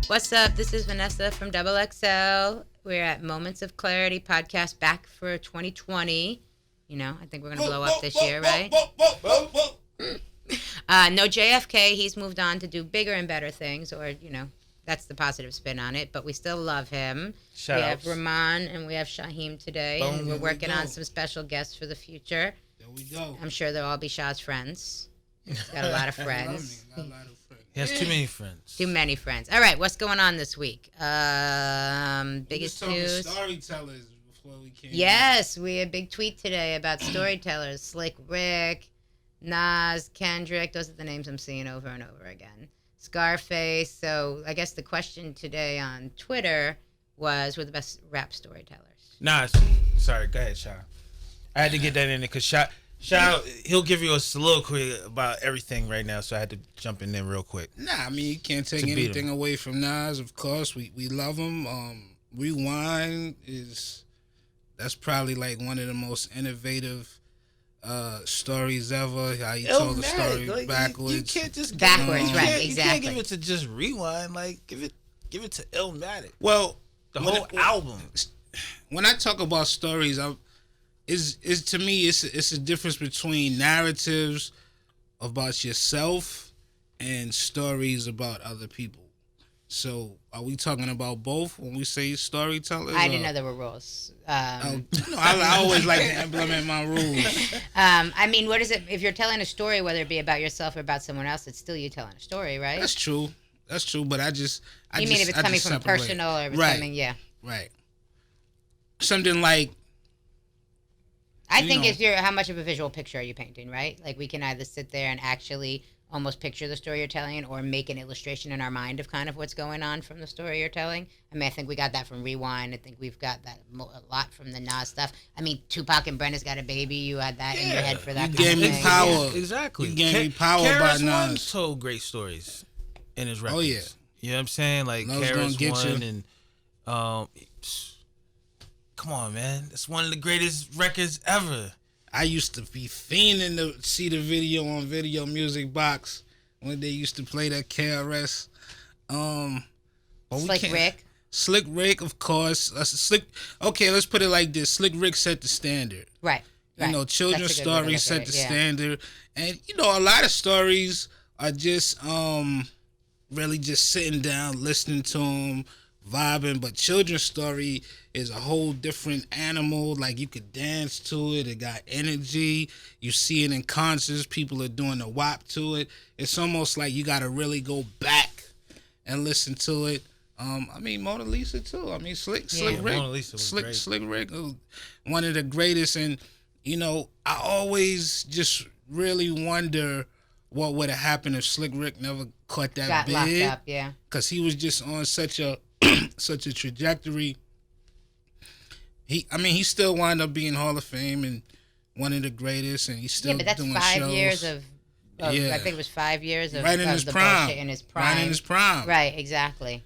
What's up? This is Vanessa from Double XL. We're at Moments of Clarity podcast back for 2020. You know, I think we're going to blow up this year, right? No JFK. He's moved on to do bigger and better things, or, you know, that's the positive spin on it, but we still love him. We have Rahman and we have Shaheem today, and we're working on some special guests for the future. There we go. I'm sure they'll all be Shah's friends. He's got a lot of friends. He has too many friends. Too many friends. All right, what's going on this week? Biggest news. Storytellers before we came. Yes, we had a big tweet today about storytellers. Slick Rick, Nas, Kendrick. Those are the names I'm seeing over and over again. Scarface. So I guess the question today on Twitter was, who are the best rap storytellers? Nas. Sorry, go ahead, Shah. I had to get that in there because Shah, he'll give you a soliloquy about everything right now, so I had to jump in there real quick. Nah, I mean, you can't take anything away from Nas, of course. We love him. Rewind that's probably like one of the most innovative stories ever. How he told the story like, backwards. You can't just backwards, right? Exactly. You can't give it to just Rewind. Like give it to Illmatic. Well, the whole album. When I talk about stories, is to me it's a difference between narratives about yourself and stories about other people. So are we talking about both when we say storytellers? I didn't know there were rules. I always like to implement my rules. I mean, what is it? If you're telling a story, whether it be about yourself or about someone else, it's still you telling a story, right? That's true. But I mean if it's coming from personal or if it's coming, yeah. Right. Something like, I think if you're, how much of a visual picture are you painting, right? Like we can either sit there and actually almost picture the story you're telling or make an illustration in our mind of kind of what's going on from the story you're telling. I mean, I think we got that from Rewind. I think we've got that a lot from the Nas stuff. I mean, Tupac and Brenda's Got a Baby. You had that in your head for that kind of thing. You gave me power. Yeah, exactly. You gave me power by Nas. Told great stories in his records. Oh, yeah. You know what I'm saying? Like KRS-One and come on, man. It's one of the greatest records ever. I used to be fiending to see the video on Video Music Box when they used to play that KRS. Slick Rick. Slick Rick, of course. Okay, let's put it like this. Slick Rick set the standard. Right. You know, children's stories set the standard. And, you know, a lot of stories are just really just sitting down, listening to them, vibing, but children's story is a whole different animal. Like you could dance to it. It got energy. You see it in concerts. People are doing the WAP to it. It's almost like you got to really go back and listen to it. I mean, Mona Lisa too. I mean, Slick Rick. Mona Lisa was great. Slick Rick, one of the greatest. And you know, I always just really wonder what would have happened if Slick Rick never caught that got bid. Locked up, yeah. Because he was just on such a trajectory. He still wound up being Hall of Fame and one of the greatest, and he's still doing shows. Yeah, but that's 5 years of I think it was 5 years of right in his prime. Bullshit in his prime. Right in his prime. Right, exactly.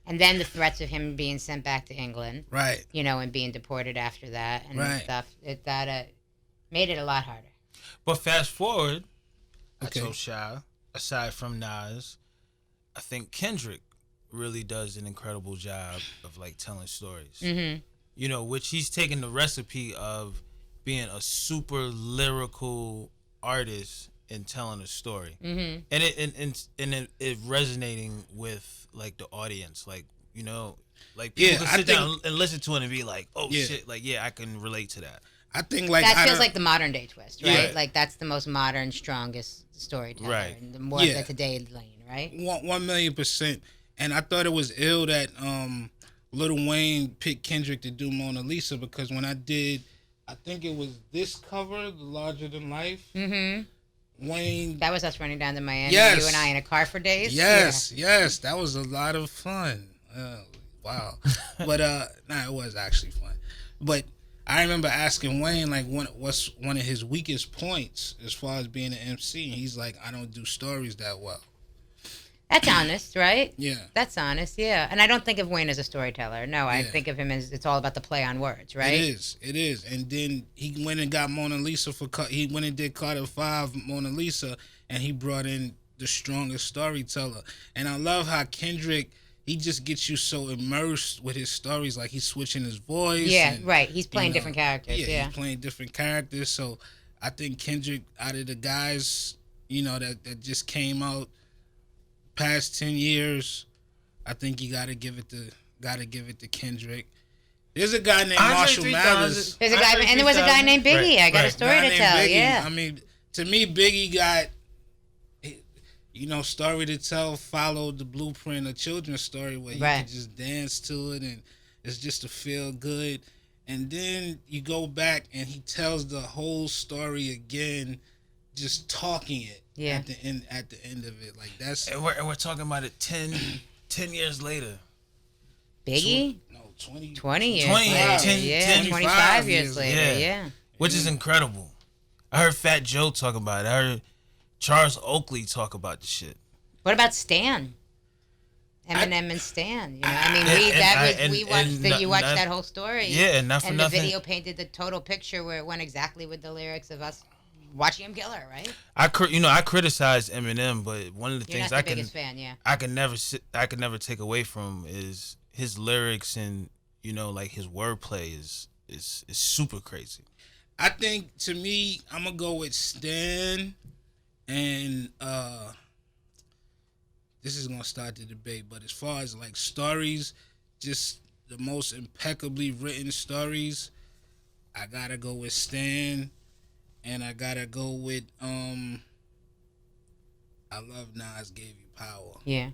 And then the threats of him being sent back to England. Right. You know, and being deported after that and stuff. That made it a lot harder. But fast forward, I told Shah, aside from Nas, I think Kendrick really does an incredible job of like telling stories. Mm-hmm. You know, which he's taken the recipe of being a super lyrical artist and telling a story, and it resonating with like the audience, like you know, like people can sit down and listen to it and be like, oh shit, like I can relate to that. I think like that feels like the modern day twist, right? Yeah. Like that's the most modern, strongest storyteller, right? And the more of the today lane, right? 1,000,000%. And I thought it was ill that Lil Wayne picked Kendrick to do Mona Lisa because when I did, I think it was this cover, the Larger Than Life. Mm-hmm. Wayne. That was us running down to Miami. Yes. You and I in a car for days. Yes. That was a lot of fun. Wow. But it was actually fun. But I remember asking Wayne like what's one of his weakest points as far as being an MC, and he's like, I don't do stories that well. That's honest, right? Yeah. That's honest, yeah. And I don't think of Wayne as a storyteller. No, I think of him as it's all about the play on words, right? It is. And then he went and got Mona Lisa he went and did Carter 5 Mona Lisa, and he brought in the strongest storyteller. And I love how Kendrick he just gets you so immersed with his stories, like he's switching his voice. Yeah, and, right. He's playing different characters. Yeah, he's playing different characters. So I think Kendrick, out of the guys, that just came out past 10 years, I think you gotta give it to Kendrick. There's a guy named Marshall Mathers. There's a guy, and there was a guy named Biggie. I got a story to tell. Biggie. Yeah. I mean, to me, Biggie got, story to tell, followed the blueprint of children's story where you can just dance to it and it's just to feel good. And then you go back and he tells the whole story again, just talking it at the end of it. Like that's and we're talking about it 10 years later. Biggie? 20 years 20, later. 10, 25 years later. Yeah. Which is incredible. I heard Fat Joe talk about it. I heard Charles Oakley talk about the shit. What about Stan? Eminem and Stan. You watched that whole story. Yeah, and the video painted the total picture where it went exactly with the lyrics of us watching him kill her, right? I criticize Eminem, but one of the things I can never take away from is his lyrics and like his wordplay is super crazy. I think, to me, I'm gonna go with Stan, and this is gonna start the debate. But as far as like stories, just the most impeccably written stories, I gotta go with Stan, and I gotta go with I love Nas Gave You Power. Yeah.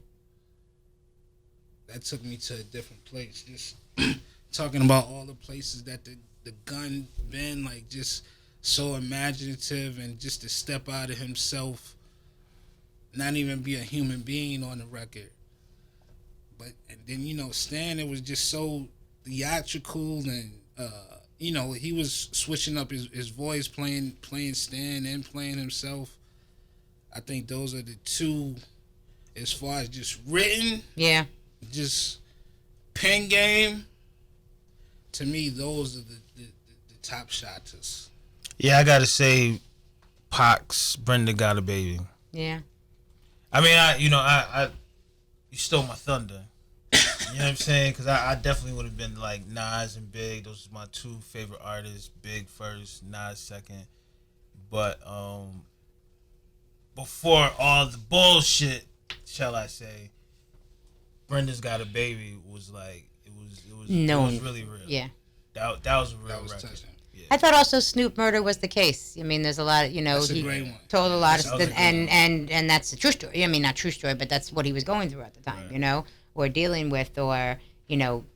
That took me to a different place. Just talking about all the places that the gun been, like, just so imaginative, and just to step out of himself, not even be a human being on the record. And then Stan, it was just so theatrical, and he was switching up his voice, playing Stan and playing himself. I think those are the two, as far as just written. Yeah. Just pen game. To me, those are the top shotters. Yeah, I gotta say, Pac's Brenda Got a Baby. Yeah. I mean, you stole my thunder. You know what I'm saying? Because I definitely would have been like Nas and Big. Those are my two favorite artists. Big first, Nas second. But before all the bullshit, shall I say, Brenda's Got a Baby was like, it was really real. Yeah. That was a real record. Yeah. I thought also Snoop murder was the case. I mean, there's a lot of, that's a great one. Told a lot of stuff, and that's a true story. I mean, not true story, but that's what he was going through at the time, or dealing with, or,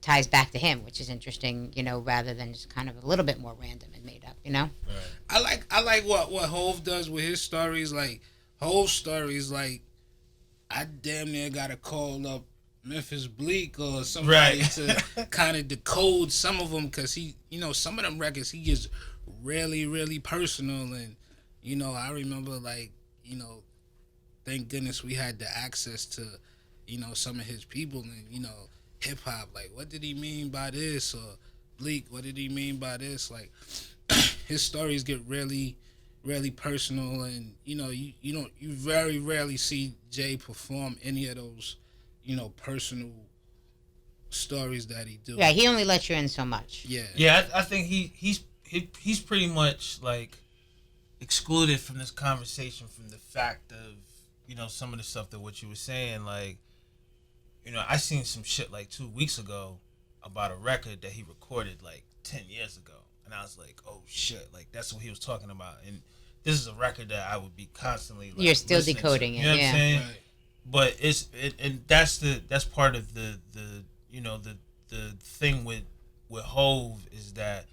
ties back to him, which is interesting, rather than just kind of a little bit more random and made up, Right. I like what Hov does with his stories. Like, Hov's stories, like, I damn near gotta call up Memphis Bleak or somebody to kind of decode some of them, because he, some of them records he gets really, really personal, and I remember, like, thank goodness we had the access to some of his people, and hip hop, like, what did he mean by this, or Bleak, what did he mean by this? Like, his stories get really, really personal, and you very rarely see Jay perform any of those personal stories that he do. Yeah, he only lets you in so much. Yeah. I think he's pretty much like excluded from this conversation from the fact of some of the stuff that what you were saying. Like, I seen some shit like 2 weeks ago about a record that he recorded like 10 years ago, and I was like, oh shit, like that's what he was talking about. And this is a record that I would be constantly like, you're still decoding it. You know what I'm saying? Right. But and that's part of the thing with Hov, is that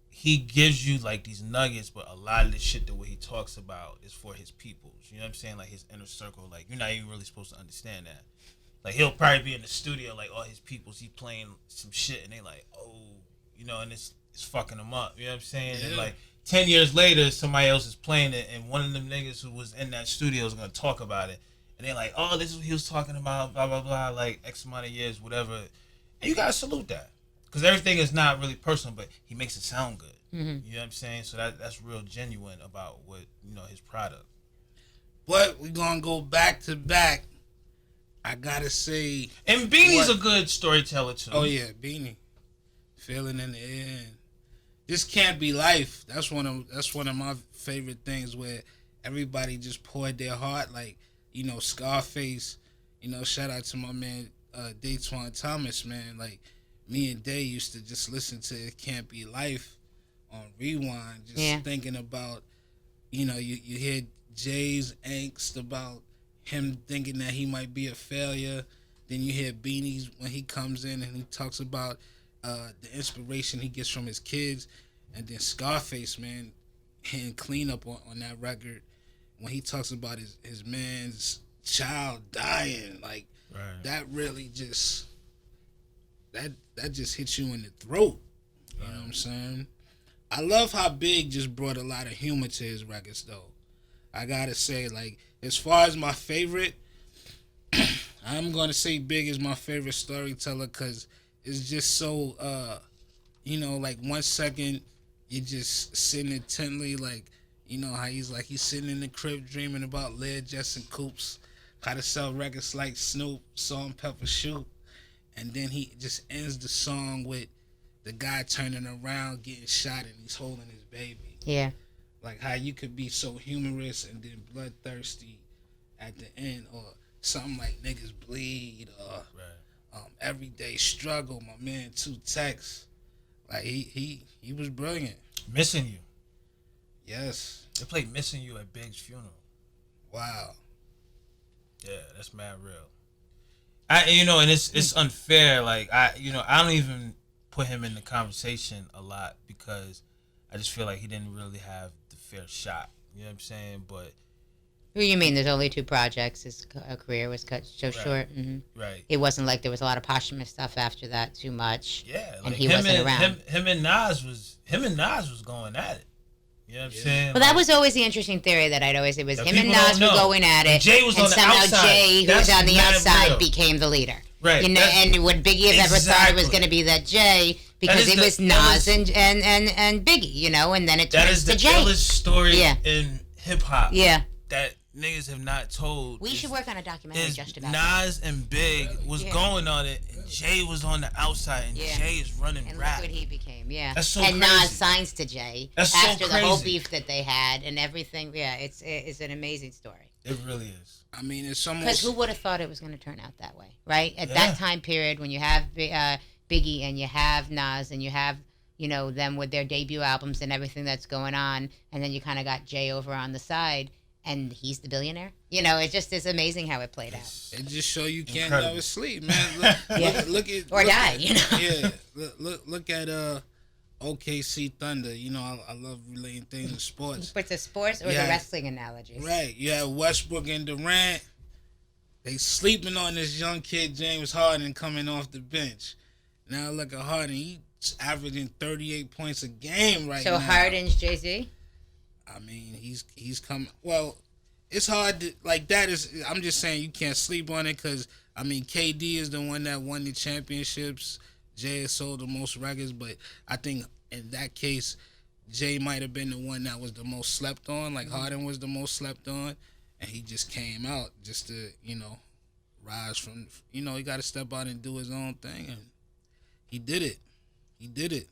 he gives you like these nuggets, but a lot of the shit that what he talks about is for his peoples. You know what I'm saying? Like his inner circle. Like, you're not even really supposed to understand that. Like, he'll probably be in the studio, like, all his peoples, he playing some shit, and they like, oh, and it's fucking them up. You know what I'm saying? Yeah. And like 10 years later, somebody else is playing it, and one of them niggas who was in that studio is gonna talk about it. And they're like, oh, this is what he was talking about, blah, blah, blah, like X amount of years, whatever. And you got to salute that. Because everything is not really personal, but he makes it sound good. Mm-hmm. You know what I'm saying? So that's real genuine about what, his product. But we're going to go back to back I gotta say, and Beanie's a good storyteller too. Oh yeah, Beanie, feeling in the air. This Can't Be Life. That's one of my favorite things where everybody just poured their heart. Like, you know, Scarface. You know, shout out to my man Daytwan Thomas, man. Like, me and Day used to just listen to It Can't Be Life on rewind, just thinking about, you know, you hear Jay's angst about him thinking that he might be a failure. Then you hear Beanie's when he comes in and he talks about the inspiration he gets from his kids. And then Scarface, man, and Clean Up on that record when he talks about his man's child dying. Like, that really just, that just hits you in the throat. You know what I'm saying? I love how Big just brought a lot of humor to his records, though. I gotta say, like, as far as my favorite, I'm gonna say Big is my favorite storyteller because it's just so, you know, like 1 second you're just sitting intently, like, you know how he's sitting in the crib dreaming about Learjets and Coops, how to sell records like Snoop, Salt and Pepper Shoot, and then he just ends the song with the guy turning around, getting shot, and he's holding his baby. Yeah. Like how you could be so humorous and then bloodthirsty at the end, or something like Niggas Bleed, or Everyday Struggle, my man, 2 Texts. Like he was brilliant. Missing You. Yes. They played Missing You at Big's funeral. Wow. Yeah, that's mad real. And it's unfair. Like I don't even put him in the conversation a lot because I just feel like he didn't really have the fair shot. You know what I'm saying? But who you mean? There's only 2 projects. His career was cut so short. Mm-hmm. Right. It wasn't like there was a lot of posthumous stuff after that too much. Yeah. And he wasn't around. Him and Nas was going at it. You know what I'm saying? Well, that was always the interesting theory that I'd always say was him and Nas were going at it. And Jay was on the somehow outside. Jay, who was on the outside, became the leader. Right. You know, and what Biggie had ever thought it was going to be that Jay, because it was Nas and Biggie, you know, and then it turns to Jay. That is the illest story in hip hop. Yeah. That niggas have not told. We should work on a documentary just about Nas and Big was going on it, and Jay was on the outside, and Jay is running rap. Look what he became, That's so and crazy. Nas signs to Jay after the whole beef that they had and everything. Yeah, it's an amazing story. It really is. I mean, it's almost... Because who would have thought it was going to turn out that way, right? At that time period when you have Biggie and you have Nas and you have, you know, them with their debut albums and everything that's going on, and then you kind of got Jay over on the side, and he's the billionaire. You know, it just is amazing how it played out. It just show you can't never sleep, man. Look at... Or die, you know? Yeah. Look at... OKC Thunder, you know, I love relating things to sports. But the sports or the wrestling analogies? Right. You have Westbrook and Durant. They sleeping on this young kid, James Harden, coming off the bench. Now look at Harden. He's averaging 38 points a game right now. So Harden's Jay-Z? I mean, he's coming. Well, it's hard to, like, that is, I'm just saying you can't sleep on it because, I mean, KD is the one that won the championships. Jay has sold the most records, but I think in that case, Jay might have been the one that was the most slept on. Like Harden was the most slept on, and he just came out just to, you know, rise from, you know, he got to step out and do his own thing, and he did it. He did it.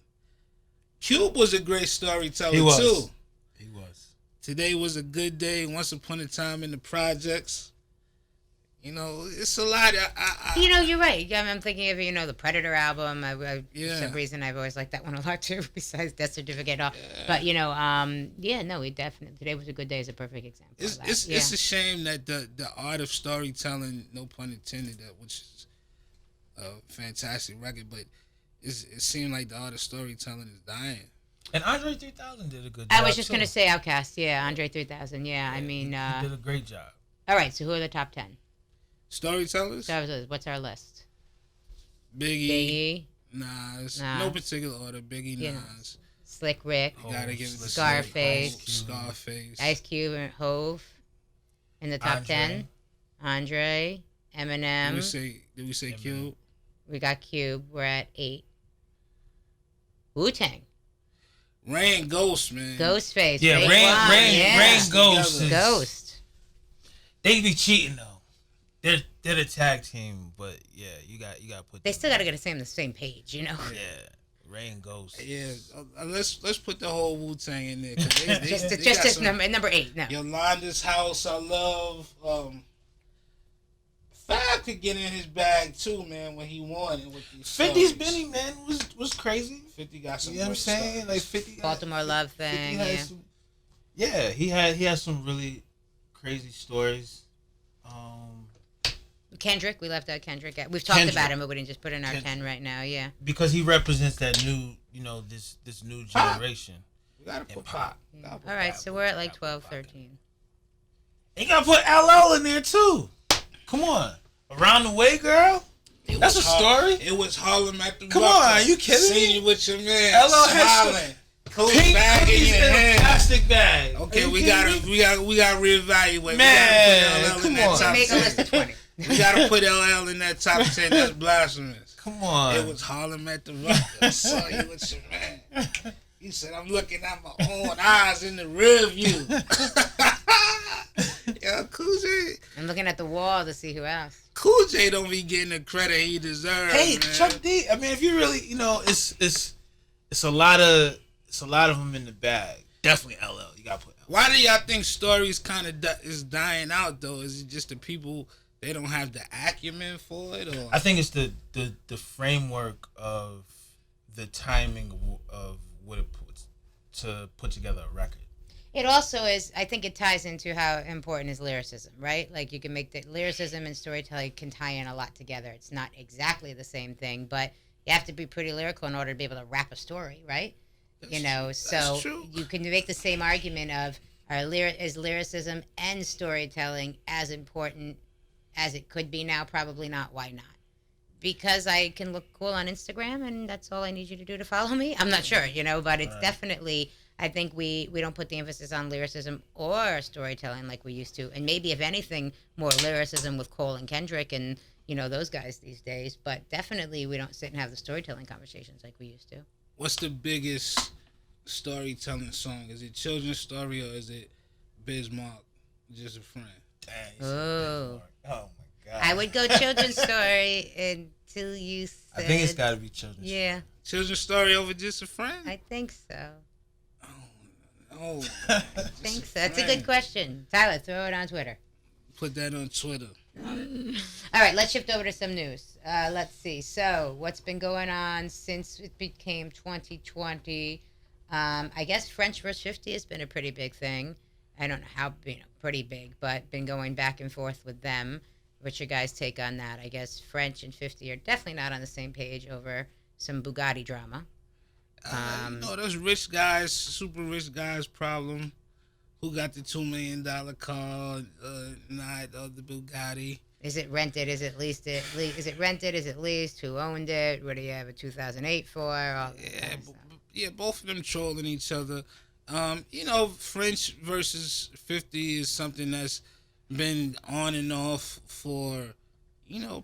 Cube was a great storyteller too. He was. Today was a good day. Once upon a time in the projects. You know, it's a lot. You know, you're right. I'm thinking of, you know, the Predator album. For some reason, I've always liked that one a lot, too, besides Death Certificate. But, you know, we definitely, today was a good day is a perfect example of that. It's a shame that the art of storytelling, no pun intended, which is a fantastic record, but it seemed like the art of storytelling is dying. And Andre 3000 did a good job. I was just going to say Outkast. Yeah, Andre 3000. Yeah, I mean. He did a great job. All right, so who are the top 10? Storytellers? What's our list? Biggie. Nas. No particular order. Biggie, Nas. Slick Rick. Gotta give it Scarface. Scarface. Ice Cube and Hove. In the top 10. Andre. Eminem. Did we say Cube? We got Cube. We're at 8. Wu-Tang. Rae and Ghost, man. Ghostface. Yeah, Rae and Ghost. Ghost. They be cheating though. They're the tag team, but yeah, you got to put. They still got to get the same page, you know. Yeah, Rae and Ghost. Yeah, let's put the whole Wu-Tang in there. Just number 8. No. Yolanda's House, I love. Fab could get in his bag too, man, when he won it with these 50's Benny, man, was crazy. 50 got some. You know what I'm saying? Stuff. Like 50. Baltimore Love thing. Yeah. He had some really crazy stories. Kendrick, we left out Kendrick. We've talked about him, but we didn't just put in our 10 right now. Yeah, because he represents that new, this new generation. We gotta put Pop. All right, so we're at like 12, 13. You gotta put LL in there too. Come on, Around the Way, girl. That's a story. It was Harlem at the. Come on, are you kidding me? Seen you with your man. LL smiling. Pink bag in a plastic bag. Okay, we gotta reevaluate. Man, come on. Make a list of 20. We gotta put LL in that top 10. That's blasphemous. Come on. It was Harlem at the Rock. I saw you with your man. He said, I'm looking at my own eyes in the rear view. Yo, Cool J. I'm looking at the wall to see who else. Cool J don't be getting the credit he deserves. Hey, man. Chuck D. I mean, if you really, it's a lot of them in the bag. Definitely LL. You gotta put LL. Why do y'all think stories kind of is dying out though? Is it just the people they don't have the acumen for it, or I think it's the framework of the timing of what it puts to put together a record. It also is, I think it ties into how important is lyricism, right? Like you can make the lyricism and storytelling can tie in a lot together. It's not exactly the same thing, but you have to be pretty lyrical in order to be able to wrap a story, right? So true. You can make the same argument of is lyricism and storytelling as important as it could be now? Probably not. Why not? Because I can look cool on Instagram and that's all I need you to do to follow me? I'm not sure, but it's definitely, I think we don't put the emphasis on lyricism or storytelling like we used to. And maybe, if anything, more lyricism with Cole and Kendrick and, those guys these days. But definitely we don't sit and have the storytelling conversations like we used to. What's the biggest storytelling song? Is it Children's Story or is it Bismarck, Just a Friend? Dang, oh my God. I would go Children's Story until you said... I think it's got to be Children's Story. Yeah. Children's Story over Just a Friend? I think so. Oh, I think so. That's a good question. Tyler, throw it on Twitter. Put that on Twitter. All right, let's shift over to some news. Let's see. So, what's been going on since it became 2020? I guess French vs. 50 has been a pretty big thing. I don't know how, pretty big, but been going back and forth with them. What's your guys' take on that? I guess French and 50 are definitely not on the same page over some Bugatti drama. Those rich guys, super rich guys problem. Who got the $2 million car, not the Bugatti? Is it rented? Is it leased? Is it rented? Is it leased? Who owned it? What do you have a 2008 for? All both of them trolling each other. French versus 50 is something that's been on and off for,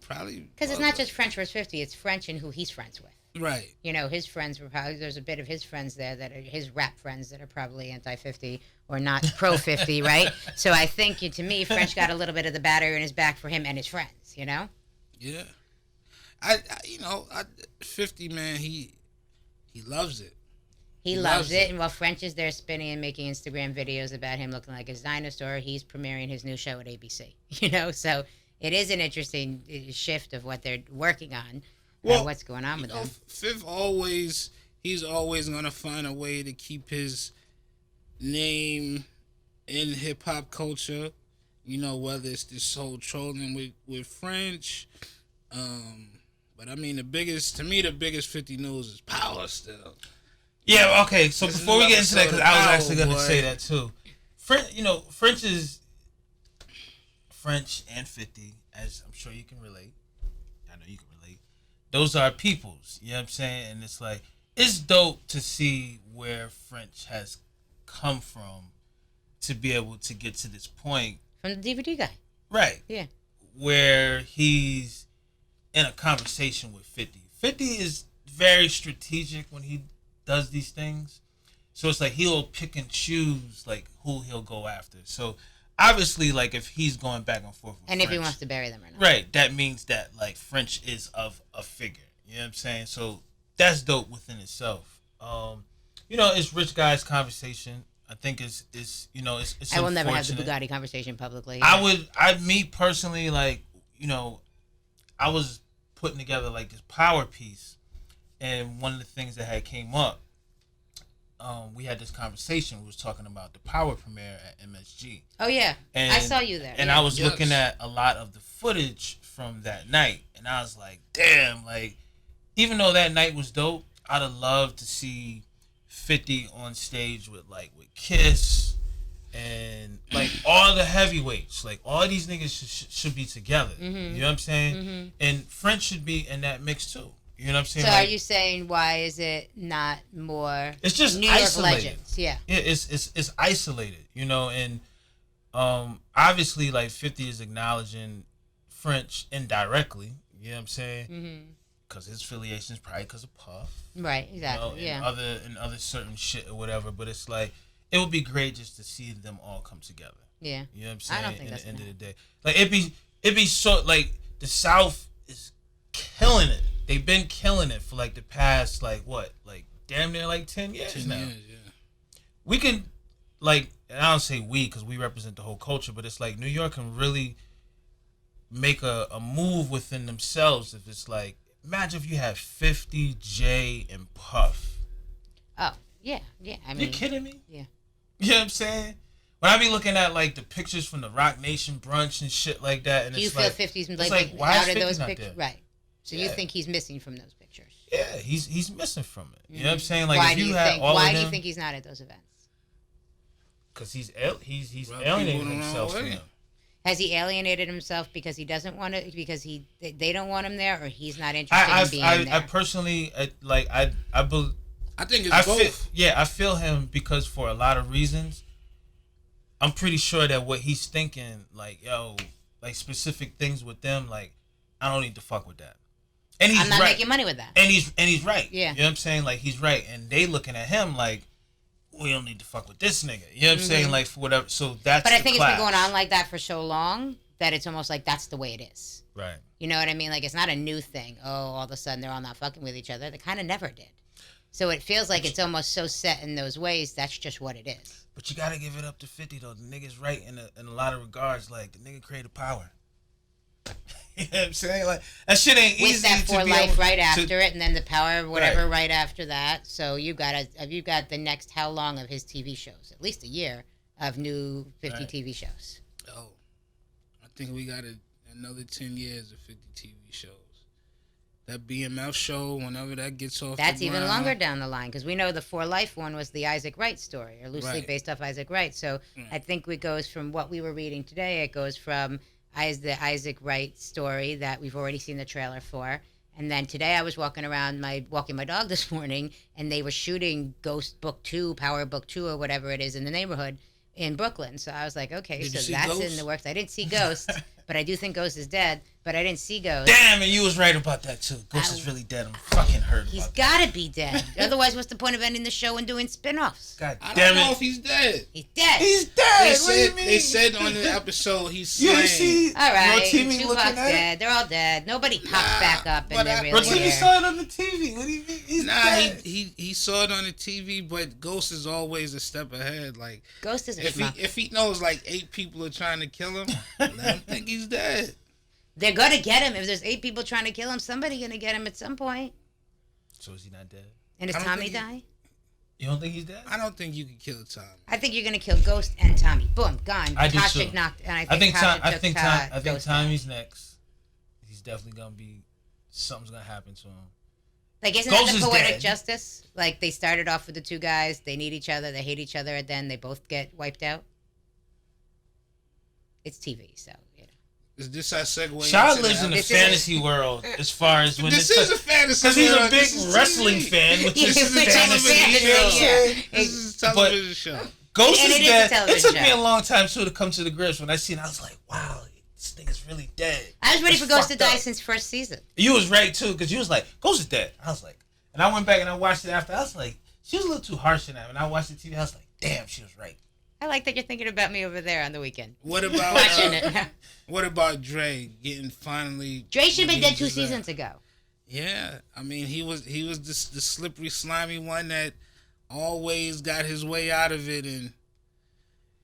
probably... Because it's not just French versus 50, it's French and who he's friends with. Right. His friends were probably... There's a bit of his friends there that are his rap friends that are probably anti-50 or not pro-50, right? So I think, to me, French got a little bit of the battery in his back for him and his friends, Yeah. I 50, man, he loves it. He loves it. And while French is there spinning and making Instagram videos about him looking like a dinosaur, he's premiering his new show at ABC. So it is an interesting shift of what they're working on. What's going on with them. Fifth he's always going to find a way to keep his name in hip-hop culture. Whether it's this whole trolling with French. But, the biggest 50 news is Power still. Yeah, okay, so before we get into that, because I was actually going to say that too. French is French and 50, as I'm sure you can relate. I know you can relate. Those are peoples, you know what I'm saying? And it's like, it's dope to see where French has come from to be able to get to this point. From the DVD guy. Right. Yeah. Where he's in a conversation with 50. 50 is very strategic when he does these things, so it's like he'll pick and choose like who he'll go after. So obviously, like, if he's going back and forth with and French, if he wants to bury them or not. right, that means that, like, French is of a figure. You know what I'm saying? So that's dope within itself. You know, it's rich guys conversation. I think it's I will never have the Bugatti conversation publicly. Me personally, like, you know, I was putting together like this power piece, and one of the things that had came up, we had this conversation. We was talking about the power premiere at MSG. Oh yeah, and I saw you there. And I was looking at a lot of the footage from that night, and I was like, damn, like, even though that night was dope, I'd have loved to see 50 on stage with Kiss and like all the heavyweights. Like, all these niggas should be together. Mm-hmm. You know what I'm saying? Mm-hmm. And French should be in that mix too. You know what I'm saying? So, like, are you saying why is it not more? It's just New isolated. York legends. Yeah. It's isolated. You know, and obviously, like, 50 is acknowledging French indirectly. You know what I'm saying? Mm-hmm. Because his affiliation is probably because of Puff. Right, exactly, you know, and other certain shit or whatever. But it's like, it would be great just to see them all come together. Yeah. You know what I'm saying? I don't think at that's the end of the day. Like, it'd be so, like, the South is killing it. They've been killing it for, like, the past, like, what? Like, damn near, like, 10 years 10 now. years, yeah. We can, like, and I don't say we because we represent the whole culture, but it's like New York can really make a move within themselves if it's like, imagine if you had 50, J, and Puff. Oh, yeah. I mean, you kidding me? Yeah. You know what I'm saying? When I be looking at, like, the pictures from the Rock Nation brunch and shit like that, and do you it's feel like, 50's like, why out is of 50 those not pictures? there? Right. So you think he's missing from those pictures? Yeah, he's missing from it. You know what I'm saying? Like, why if do you had think? all Why of do you them, think he's not at those events? because he's alienating himself from them. Has he alienated himself because he doesn't want to? Because they don't want him there, or he's not interested in being there? I personally I think it's both. I feel him because for a lot of reasons, I'm pretty sure that what he's thinking, like, yo, like, specific things with them, like, I don't need to fuck with that. And he's I'm not right. making money with that. And he's right. Yeah. You know what I'm saying? Like, he's right. And they looking at him like, we don't need to fuck with this nigga. You know what I'm saying? Like, for whatever. So that's But I think clash. it's been going on like that for so long that it's almost like that's the way it is. Right. You know what I mean? Like, it's not a new thing. Oh, all of a sudden they're all not fucking with each other. They kind of never did. So it feels like it's almost so set in those ways. That's just what it is. But you gotta give it up to 50 though. The nigga's right in a lot of regards. Like, the nigga created power. You know what I'm saying? Like, that shit ain't easy. With that to For be Life able right to, after it, and then the Power whatever right after that. So you got the next how long of his TV shows? At least a year of new 50 TV shows. Oh, I think we got another 10 years of 50 TV shows. That BMF show, whenever that gets off, that's the even ground. longer down the line because we know the For Life one was the Isaac Wright story, or loosely based off Isaac Wright. So I think it goes from what we were reading today. It goes from the Isaac Wright story that we've already seen the trailer for, and then today I was walking my dog this morning, and they were shooting Ghost Book 2, Power Book 2, or whatever it is in the neighborhood in Brooklyn. So I was like, okay, so that's Ghost? In the works. I didn't see Ghost, but I do think Ghost is dead. But I didn't see Ghost. Damn, and you was right about that too. Ghost is really dead. I'm fucking hurt. He's got to be dead. Otherwise, what's the point of ending the show and doing spin-offs? God I damn don't it. know if he's dead. He's dead. He's dead. What do you mean? They said on the episode he's You slain. see? All right, Rotimi looking Tupac's at it? dead. They're all dead. Nobody pops back up and they're really Rotimi here. saw it on the TV. What do you mean? He's dead. He saw it on the TV, but Ghost is always a step ahead. Like, Ghost is a if he knows like 8 people are trying to kill him, let him think he's dead. They're gonna get him. If there's 8 people trying to kill him, somebody's gonna get him at some point. So is he not dead? And does Tommy die? You don't think he's dead? I don't think you can kill Tommy. I think you're gonna kill Ghost and Tommy. Boom, gone. I do Toxic too. knocked, and I think Ghost Tommy's next. He's definitely gonna be something's gonna happen to him. Like, isn't Ghost that is the poetic dead. justice? Like, they started off with the 2 guys. They need each other. They hate each other, and then they both get wiped out. It's TV, so you know. Is this our segue? Shaw lives in a fantasy world as far as when this is a fantasy because he's a world. big This is wrestling TV. fan, which Yeah, is which is fantasy. fantasy, You know what I'm saying? This is a television show. Ghost And is it is a dead. It television took me show. a long time too to come to the grips when I seen it. I was like, wow, this nigga's really dead. I was ready for That's Ghost to fucked die up. since first season. You was right too, because you was like, Ghost is dead. I was like, and I went back and I watched it after. I was like, she was a little too harsh in that. When I watched the TV, I was like, damn, she was right. I like that you're thinking about me over there on the weekend. What about watching it? What about Dre getting finally? Dre should have been dead 2 seasons ago. Yeah, I mean he was the slippery, slimy one that always got his way out of it, and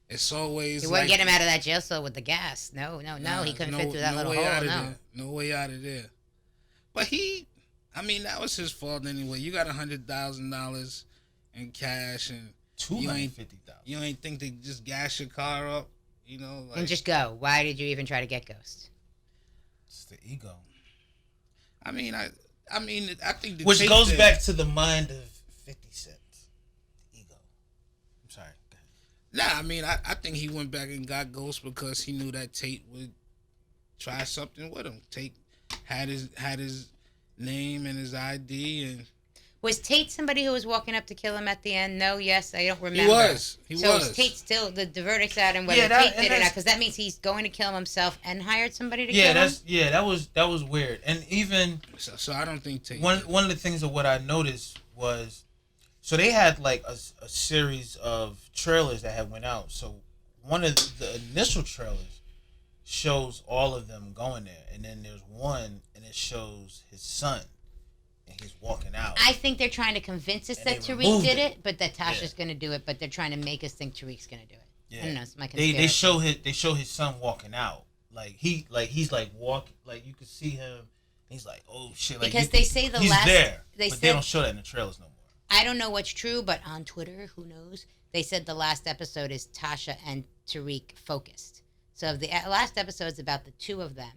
it's always he wouldn't get him out of that jail cell with the gas. No, he couldn't fit through that little hole. No way out of there. But that was his fault anyway. You got $100,000 in cash, and $250,000. You ain't think to just gas your car up, and just go. Why did you even try to get Ghost? It's the ego. I think which goes back to the mind of 50 Cent. The ego. I'm sorry. Go ahead. I think he went back and got Ghost because he knew that Tate would try something with him. Tate had his name and his ID, and was Tate somebody who was walking up to kill him at the end? No, yes, I don't remember. He was. So Tate still the verdict's out and whether Tate did it or not, because that means he's going to kill himself and hired somebody to kill him. That was weird. And even so I don't think Tate. One of the things of what I noticed was, so they had like a series of trailers that had went out. So one of the initial trailers shows all of them going there, and then there's one and it shows his son. And he's walking out. I think they're trying to convince us that Tariq did it, but that Tasha's going to do it. But they're trying to make us think Tariq's going to do it. Yeah. I don't know. It's my conspiracy. They show his son walking out. He's walking. Like you could see him. He's like, oh shit. Like because they say he's there, but they don't show that in the trailers no more. I don't know what's true, but on Twitter, who knows? They said the last episode is Tasha and Tariq focused. So the last episode is about the two of them,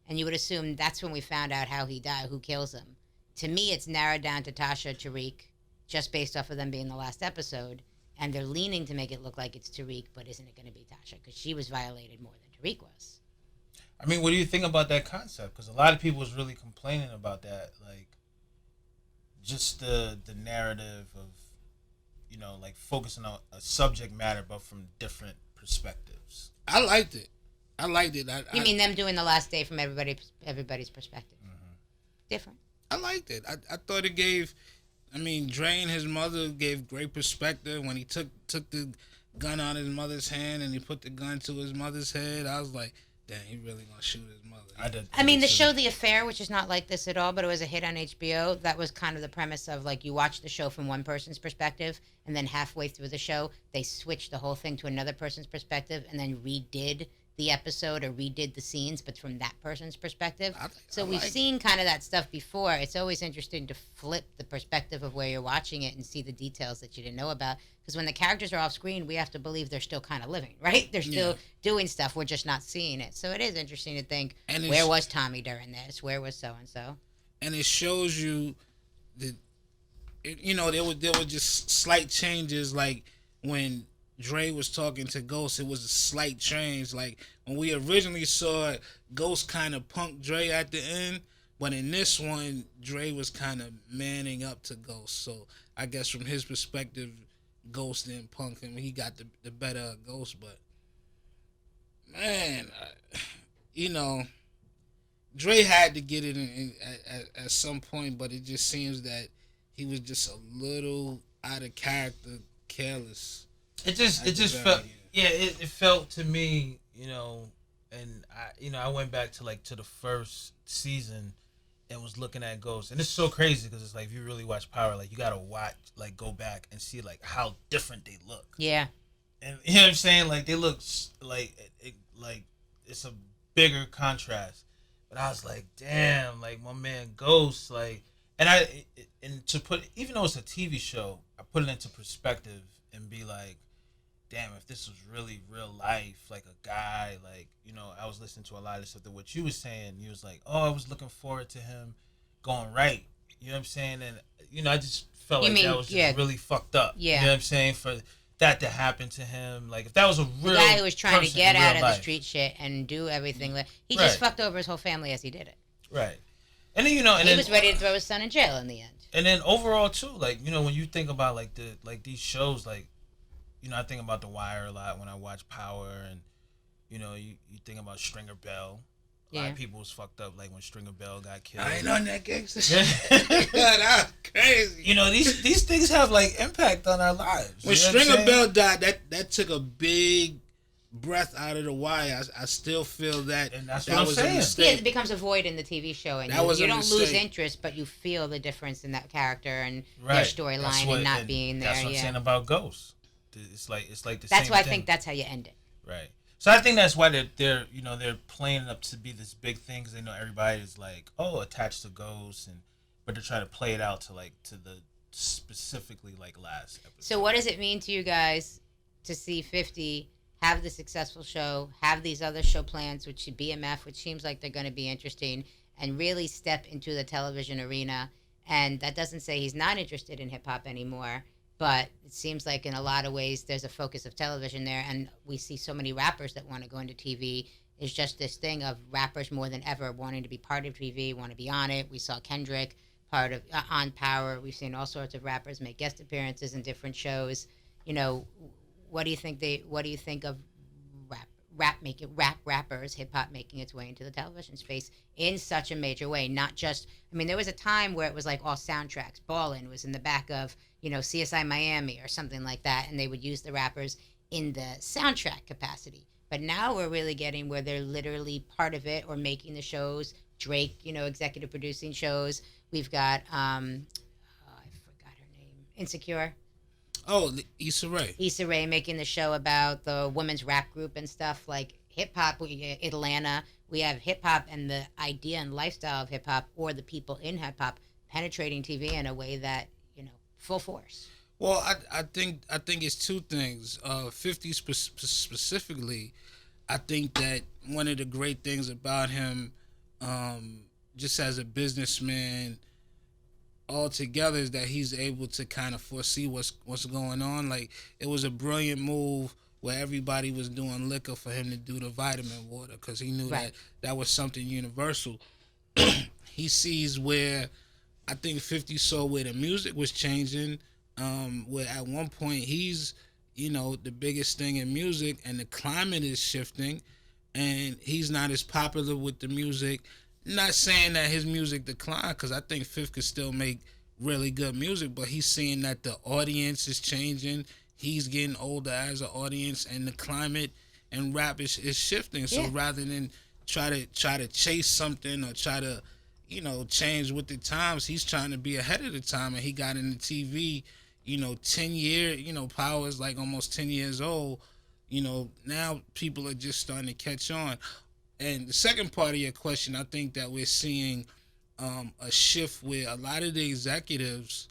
and you would assume that's when we found out how he died, who kills him. To me, it's narrowed down to Tasha, Tariq, just based off of them being the last episode, and they're leaning to make it look like it's Tariq, but isn't it going to be Tasha? Because she was violated more than Tariq was. I mean, what do you think about that concept? Because a lot of people was really complaining about that, like, just the narrative of, focusing on a subject matter, but from different perspectives. I liked it. You mean them doing the last day from everybody's perspective? Mm-hmm. Different. I liked it. I thought it gave, Dre and his mother gave great perspective when he took the gun out of his mother's hand and he put the gun to his mother's head. I was like, damn, he really gonna shoot his mother. The show The Affair, which is not like this at all, but it was a hit on HBO. That was kind of the premise of like you watch the show from one person's perspective, and then halfway through the show they switched the whole thing to another person's perspective, and then redid the episode or redid the scenes, but from that person's perspective. So we've seen kind of that stuff before. It's always interesting to flip the perspective of where you're watching it and see the details that you didn't know about. Because when the characters are off screen, we have to believe they're still kind of living, right? They're still doing stuff. We're just not seeing it. So it is interesting to think, where was Tommy during this? Where was so-and-so? And it shows you that, there were just slight changes, like when Dre was talking to Ghost, it was a slight change. Like when we originally saw it, Ghost kind of punked Dre at the end, but in this one, Dre was kind of manning up to Ghost. So I guess from his perspective, Ghost didn't punk him. He got the better of Ghost, but man, Dre had to get it at some point, but it just seems that he was just a little out of character, careless. It just felt, it felt to me, and I went back to the first season and was looking at Ghost, and it's so crazy because it's like if you really watch Power, like you gotta go back and see like how different they look. Yeah. And you know what I'm saying? Like they look like it's a bigger contrast. But I was like, damn, like my man Ghost, like, and to put, even though it's a TV show, I put it into perspective and be like, damn, if this was really real life, like a guy, like, I was listening to a lot of stuff that what you was saying, you was like, oh, I was looking forward to him going right. You know what I'm saying? And, I just felt that was just really fucked up. Yeah. You know what I'm saying? For that to happen to him, like if that was a real guy who was trying to get out of life, the street shit and do everything, he just fucked over his whole family as he did it. Right. And then, and he was ready to throw his son in jail in the end. And then overall too, like, when you think about like these shows, like, I think about The Wire a lot when I watch Power, and you think about Stringer Bell, A lot of people was fucked up, like when Stringer Bell got killed. I ain't on that gangster shit. That was crazy. You know, these things have like impact on our lives. When Stringer Bell died, that took a big breath out of the wire. I still feel that, and that's that what I'm was saying. a mistake. Yeah, it becomes a void in the TV show, and you don't lose interest, but you feel the difference in that character and their storyline and not being there. That's what I'm saying about Ghost. It's like the same. That's why thing. I think that's how you end it. Right. So I think that's why they're playing up to be this big thing, because they know everybody is like, oh, attached to Ghost, but they're trying to play it out to the specifically like last episode. So what does it mean to you guys to see 50 have the successful show, have these other show plans, which should BMF, which seems like they're going to be interesting, and really step into the television arena? And that doesn't say he's not interested in hip hop anymore. But it seems like in a lot of ways there's a focus of television there, and we see so many rappers that want to go into TV. It's just this thing of rappers more than ever wanting to be part of TV, want to be on it. We saw Kendrick part of on Power. We've seen all sorts of rappers make guest appearances in different shows. You know, what do you think of rappers, hip hop making its way into the television space in such a major way? Not just, I mean, there was a time where it was like all soundtracks. Ballin' was in the back of, CSI Miami or something like that, and they would use the rappers in the soundtrack capacity. But now we're really getting where they're literally part of it or making the shows. Drake, executive producing shows. We've got, I forgot her name, Insecure. Oh, Issa Rae. Issa Rae making the show about the women's rap group and stuff. Like hip hop, Atlanta. We have hip hop and the idea and lifestyle of hip hop, or the people in hip hop penetrating TV in a way that, full force. Well, I think it's two things. 50 specifically, I think that one of the great things about him, just as a businessman, altogether, is that he's able to kind of foresee what's going on. Like, it was a brilliant move where everybody was doing liquor for him to do the vitamin water, because he knew that was something universal. He sees where, I think 50 saw where the music was changing, where at one point he's, the biggest thing in music, and the climate is shifting, and he's not as popular with the music. Not saying that his music declined, because I think 50 could still make really good music, but he's seeing that the audience is changing. He's getting older as an audience, and the climate and rap is shifting. So rather than try to chase something or try to, change with the times, he's trying to be ahead of the time, and he got into TV, 10 years, Power is like almost 10 years old. Now people are just starting to catch on. And the second part of your question, I think that we're seeing a shift where a lot of the executives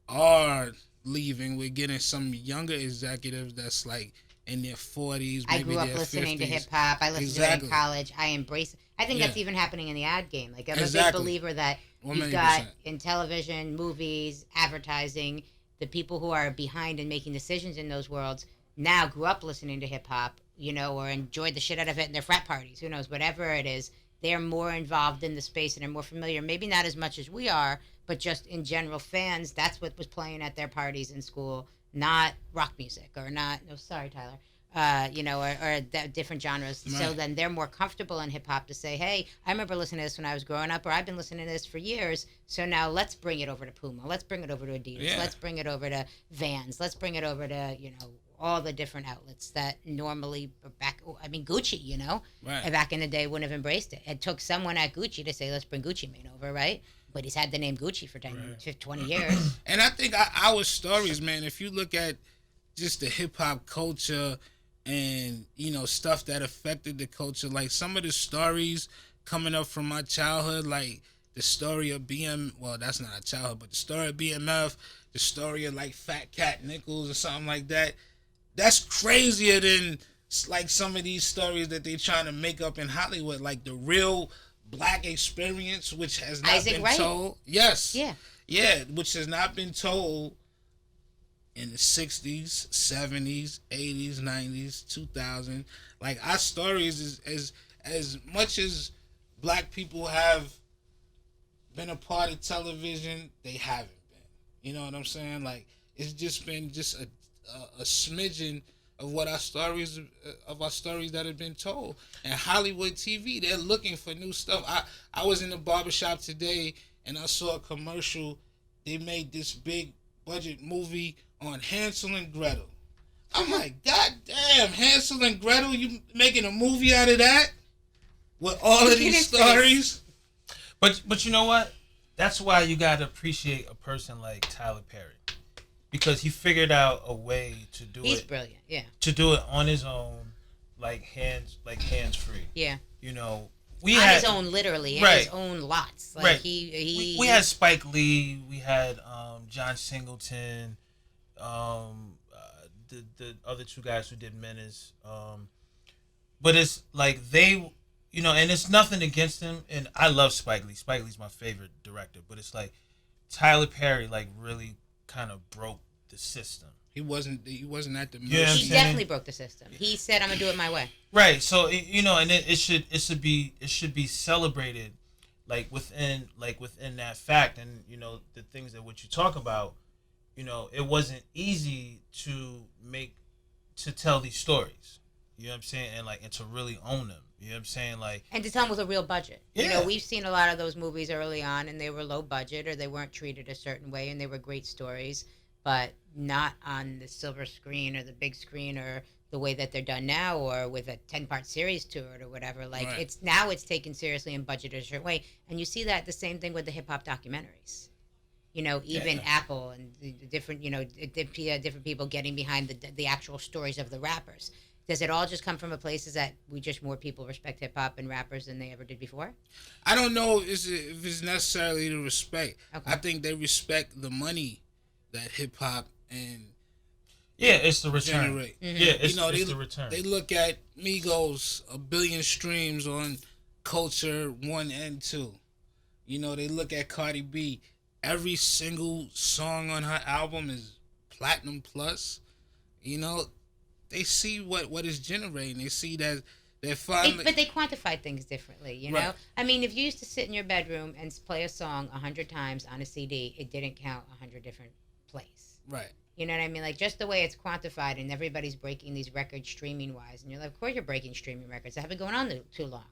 are leaving. We're getting some younger executives that's like in their 40s. I grew up listening 50s. To hip hop. I listened to it in college. I embrace it. I think that's even happening in the ad game. Like, I'm a big believer that 100%. You've got in television, movies, advertising, the people who are behind and making decisions in those worlds now grew up listening to hip hop, or enjoyed the shit out of it in their frat parties. Who knows? Whatever it is, they're more involved in the space and are more familiar. Maybe not as much as we are, but just in general, fans, that's what was playing at their parties in school, not rock music or not. No, sorry, Tyler. Or different genres. Right. So then they're more comfortable in hip hop to say, hey, I remember listening to this when I was growing up, or I've been listening to this for years. So now let's bring it over to Puma. Let's bring it over to Adidas. Yeah. Let's bring it over to Vans. Let's bring it over to, all the different outlets that normally Gucci, right. Back in the day wouldn't have embraced it. It took someone at Gucci to say, let's bring Gucci Mane over, right? But he's had the name Gucci for 20 years. And I think our stories, man, if you look at just the hip hop culture and, stuff that affected the culture, like some of the stories coming up from my childhood, like the story of that's not a childhood, but the story of BMF, the story of like Fat Cat Nichols or something like that. That's crazier than like some of these stories that they trying to make up in Hollywood, like the real black experience, which has not been told. Yes. Yeah. Yeah, which has not been told in the 60s, 70s, 80s, 90s, 2000. Like, our stories is as much as black people have been a part of television, they haven't been. You know what I'm saying? Like, it's just been just a smidgen of what our stories that have been told. And Hollywood TV, they're looking for new stuff. I was in the barbershop today and I saw a commercial. They made this big budget movie on Hansel and Gretel. I'm like, God damn, Hansel and Gretel, you making a movie out of that? With all of these stories? But you know what? That's why you gotta appreciate a person like Tyler Perry. Because he figured out a way to do He's brilliant, yeah. To do it on his own, hands free. Yeah. You know, his own, literally, in his own lots. Like, right. We had Spike Lee, we had John Singleton, the other two guys who did Menace. But it's like they, you know, and it's nothing against him. And I love Spike Lee. Spike Lee's my favorite director. But it's like Tyler Perry, like, really kind of broke the system. He wasn't at the mercy. Yeah, he definitely broke the system. He said, "I'm gonna do it my way." Right. So you know, and it should be celebrated, like within that fact, and you know the things that what you talk about. You know, it wasn't easy to tell these stories. You know what I'm saying, and to really own them. You know what I'm saying, like, and to tell them with a real budget. Yeah. You know, we've seen a lot of those movies early on, and they were low budget, or they weren't treated a certain way, and they were great stories, but not on the silver screen or the big screen or the way that they're done now, or with a 10-part series to it or whatever. Like, right. It's taken seriously and budgeted a certain way, and you see that the same thing with the hip hop documentaries. You know, even Apple and the different, you know, different people getting behind the actual stories of the rappers. Does it all just come from a place is that more people respect hip hop and rappers than they ever did before? I don't know if it's necessarily the respect. Okay. I think they respect the money that hip hop and it's the return. Generate. Mm-hmm. Yeah, it's the return. They look at Migos, 1 billion streams on Culture 1 and 2. You know, they look at Cardi B. Every single song on her album is platinum plus. You know, they see what is generating. They see that they're finally... But they quantify things differently, you know? Right. I mean, if you used to sit in your bedroom and play a song 100 times on a CD, it didn't count 100 different plays. Right. You know what I mean? Like, just the way it's quantified, and everybody's breaking these records streaming-wise. And you're like, of course you're breaking streaming records. They haven't been going on too long.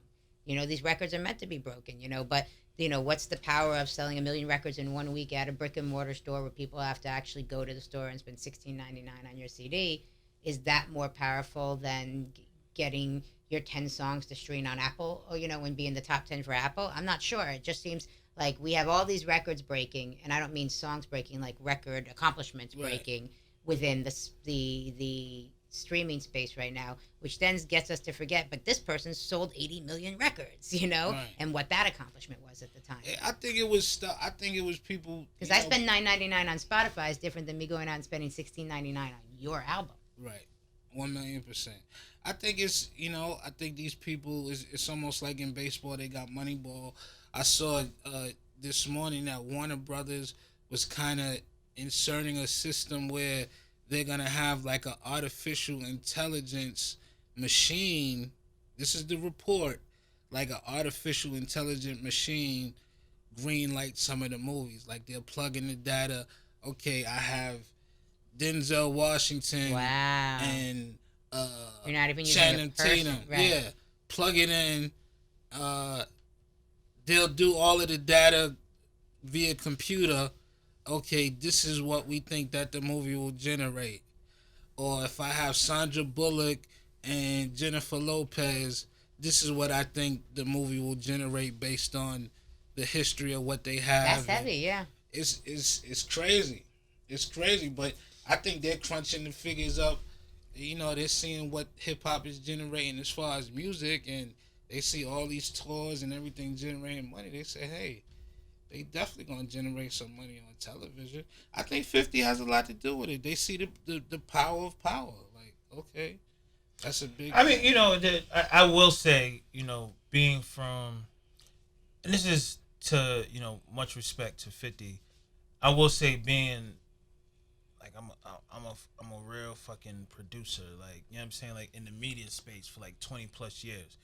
You know, these records are meant to be broken, you know? But, you know, what's the power of selling 1 million records in 1 week at a brick-and-mortar store where people have to actually go to the store and spend $16.99 on your CD? Is that more powerful than getting your 10 songs to stream on Apple, or, you know, and be in the top 10 for Apple? I'm not sure. It just seems like we have all these records breaking, and I don't mean songs breaking, like record accomplishments breaking within the streaming space right now, which then gets us to forget, but this person sold 80 million records, you know, and what that accomplishment was at the time. I think it was people... Because I spend $9.99 on Spotify is different than me going out and spending $16.99 on your album. Right. 1,000,000%. I think it's, you know, I think these people, it's almost like in baseball, they got Moneyball. I saw this morning that Warner Brothers was kind of inserting a system where they're going to have like an artificial intelligence machine. This is the report. Like an artificial intelligent machine green light some of the movies. Like they'll plug in the data. Okay, I have Denzel Washington and you're not even using Channing Tatum. Right. Yeah, plug it in. They'll do all of the data via computer. Okay, this is what we think that the movie will generate. Or if I have Sandra Bullock and Jennifer Lopez, this is what I think the movie will generate based on the history of what they have. That's heavy, yeah. It's crazy. It's crazy, but I think they're crunching the figures up. You know, they're seeing what hip-hop is generating as far as music, and they see all these tours and everything generating money. They say, hey, they definitely going to generate some money on television. I think 50 has a lot to do with it. They see the power of power. Like, okay, that's a big... I mean, you know, I will say, you know, being from... And this is to, you know, much respect to 50. I will say being... Like, I'm a real fucking producer. Like, you know what I'm saying? Like, in the media space for like 20 plus years.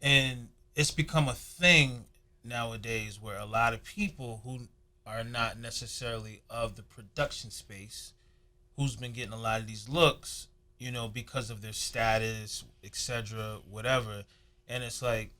And it's become a thing nowadays where a lot of people who are not necessarily of the production space, who's been getting a lot of these looks, you know, because of their status, etc., whatever. And it's like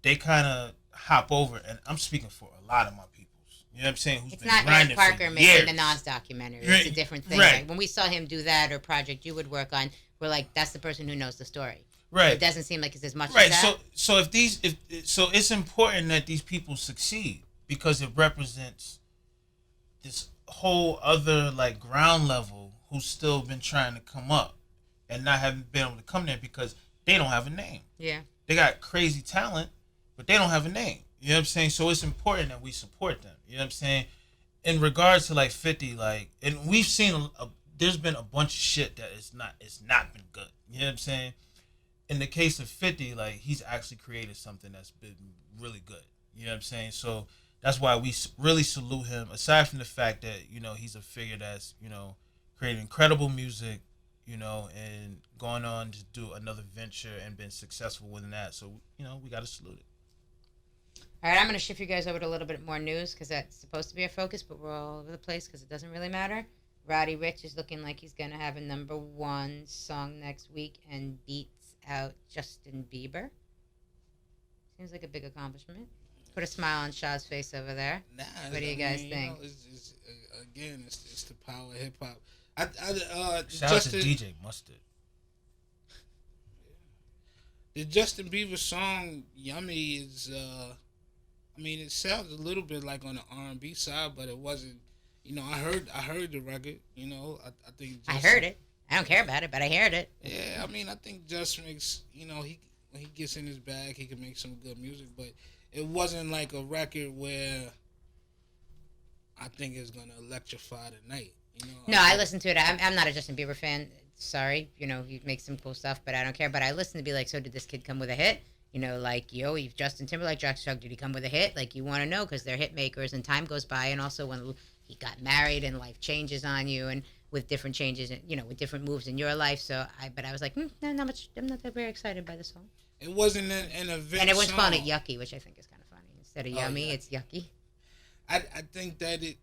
they kind of hop over, and I'm speaking for a lot of my peoples. You know what I'm saying? Who's it's been not grinding Eric Parker for making years. the Nas documentary. Right. It's a different thing. Right. Like when we saw him do that or project you would work on, we're like, that's the person who knows the story. Right. It doesn't seem like it's as much Right. as that. So it's important that these people succeed because it represents this whole other like ground level who's still been trying to come up and not having been able to come there because they don't have a name. Yeah. They got crazy talent, but they don't have a name. You know what I'm saying? So it's important that we support them. You know what I'm saying? In regards to like 50, like, and we've seen there's been a bunch of shit that it's not been good. You know what I'm saying? In the case of 50, like, he's actually created something that's been really good. You know what I'm saying? So that's why we really salute him. Aside from the fact that, you know, he's a figure that's, you know, creating incredible music, you know, and going on to do another venture and been successful with that. So, you know, we got to salute it. All right, I'm going to shift you guys over to a little bit more news because that's supposed to be our focus, but we're all over the place because it doesn't really matter. Roddy Ricch is looking like he's going to have a #1 song next week and beats out Justin Bieber. Seems like a big accomplishment. Put a smile on Shaw's face over there. Nah, what do you guys think? It's the power of hip hop. Shout out to DJ Mustard. The Justin Bieber song "Yummy" is, it sounds a little bit like on the R&B side, but it wasn't. You know, I heard the record. You know, I think I heard it. I don't care about it, but I heard it. Yeah, I think Just makes, you know, when he gets in his bag, he can make some good music, but it wasn't like a record where I think it's gonna electrify the night. You know? No, I listened to it. I'm not a Justin Bieber fan. Sorry, you know, he makes some cool stuff, but I don't care. But I listened to be like, so did this kid come with a hit? You know, like, if Justin Timberlake, Chuck, did he come with a hit? Like, you want to know because they're hit makers and time goes by. And also when he got married and life changes on you and with different changes, you know, with different moves in your life. So I was like, no, not much. I'm not that very excited by the song. It wasn't an event. And everyone's song. calling it yucky, which I think is kind of funny. Instead of yummy, yeah. it's yucky. I think that it,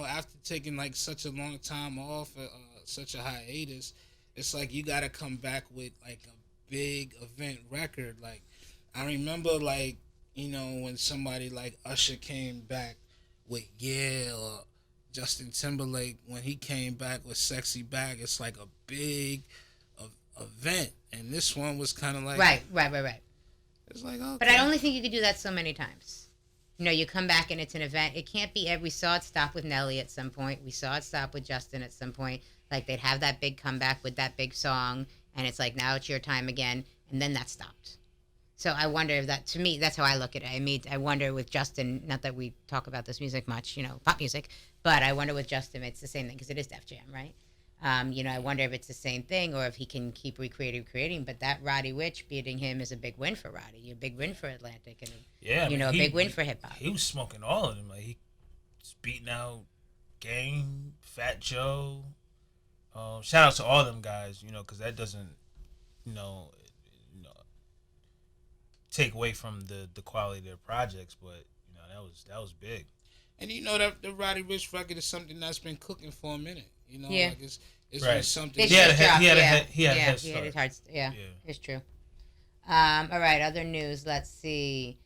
after taking like such a long time off, such a hiatus, it's like you got to come back with like a big event record. Like I remember, like, you know, when somebody like Usher came back with "Yeah," or Justin Timberlake when he came back with "Sexy Back." It's like a big event, and this one was kind of like right. It's like, okay. But I only think you could do that so many times. You know, you come back and it's an event. It can't be we saw it stop with Nelly at some point. We saw it stop with Justin at some point. Like, they'd have that big comeback with that big song, and it's like, now it's your time again, and then that stopped. So I wonder if that, to me, that's how I look at it. I wonder with Justin, not that we talk about this music much, you know, pop music, but I wonder with Justin, it's the same thing, because it is Def Jam, right? You know, I wonder if it's the same thing or if he can keep recreating. But that Roddy Ricch beating him is a big win for Roddy, a big win for Atlantic, and a big win for hip hop. He was smoking all of them. Like, he was beating out Game, Fat Joe. Shout out to all them guys, you know, because that doesn't, you know, take away from the quality of their projects. But you know, that was big. And you know that the Roddy Ricch record is something that's been cooking for a minute. You know, yeah. like it's right. been something. He had a head start. Yeah, it's true. All right, other news. Let's see.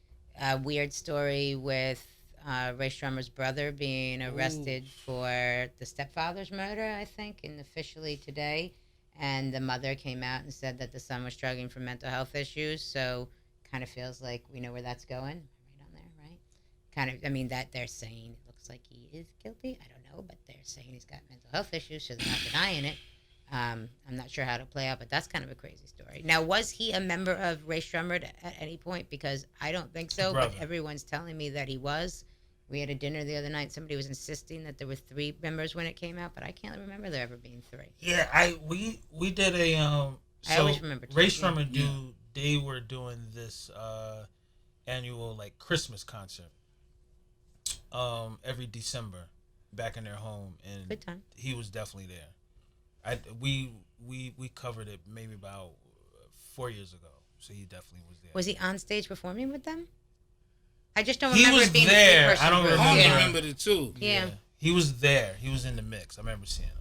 Weird story with Rae Sremmurd's brother being arrested for the stepfather's murder, I think, and officially today. And the mother came out and said that the son was struggling from mental health issues. So kind of feels like we know where that's going. Right on there, right? Kind of, that they're saying it looks like he is guilty. I don't know, but they're saying he's got mental health issues, so they're not denying it. I'm not sure how to play out, but that's kind of a crazy story. Now, was he a member of Rae Sremmurd at any point? Because I don't think so, but everyone's telling me that he was. We had a dinner the other night. Somebody was insisting that there were 3 members when it came out, but I can't remember there ever being 3. Yeah, we did a I always remember Rae Sremmurd they were doing this annual like Christmas concert every December back in their home, and good time. He was definitely there. We covered it maybe about 4 years ago, so he definitely was there. Was he on stage performing with them? I just don't remember it being there. a 3-person I don't group. remember. I remember the 2. Yeah. He was there. He was in the mix. I remember seeing him.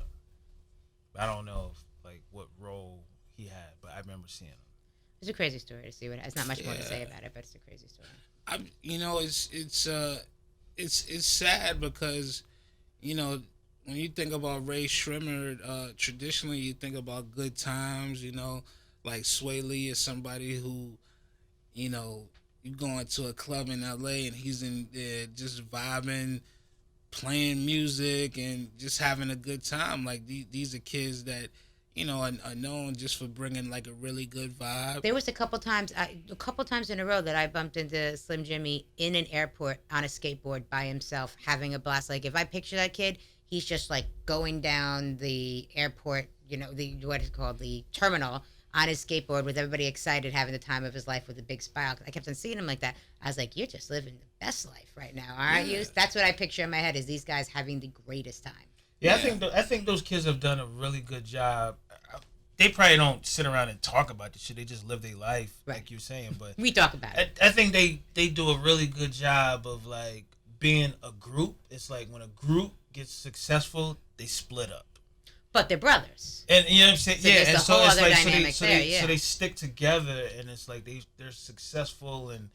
I don't know if like what role he had. But I remember seeing him. It's a crazy story to see. There's not much more to say about it, but it's a crazy story. It's sad because, when you think about Rae Sremmurd, traditionally you think about good times. Like Sway Lee is somebody who, you going to a club in LA and he's in there just vibing, playing music and just having a good time. Like these are kids that are known just for bringing like a really good vibe. There was a couple times in a row that I bumped into Slim Jimmy in an airport on a skateboard by himself, having a blast. Like if I picture that kid, he's just like going down the airport, the terminal on his skateboard with everybody excited, having the time of his life with a big smile. I kept on seeing him like that. I was like, you're just living the best life right now, aren't you? That's what I picture in my head, is these guys having the greatest time. Yeah, I think those kids have done a really good job. They probably don't sit around and talk about this shit. They just live their life, like you're saying. But we talk about it. I think they do a really good job of like being a group. It's like when a group gets successful, they split up. But they're brothers. And you know what I'm saying? So yeah, there's and a so whole it's other like dynamic so they stick together, and it's like they're successful and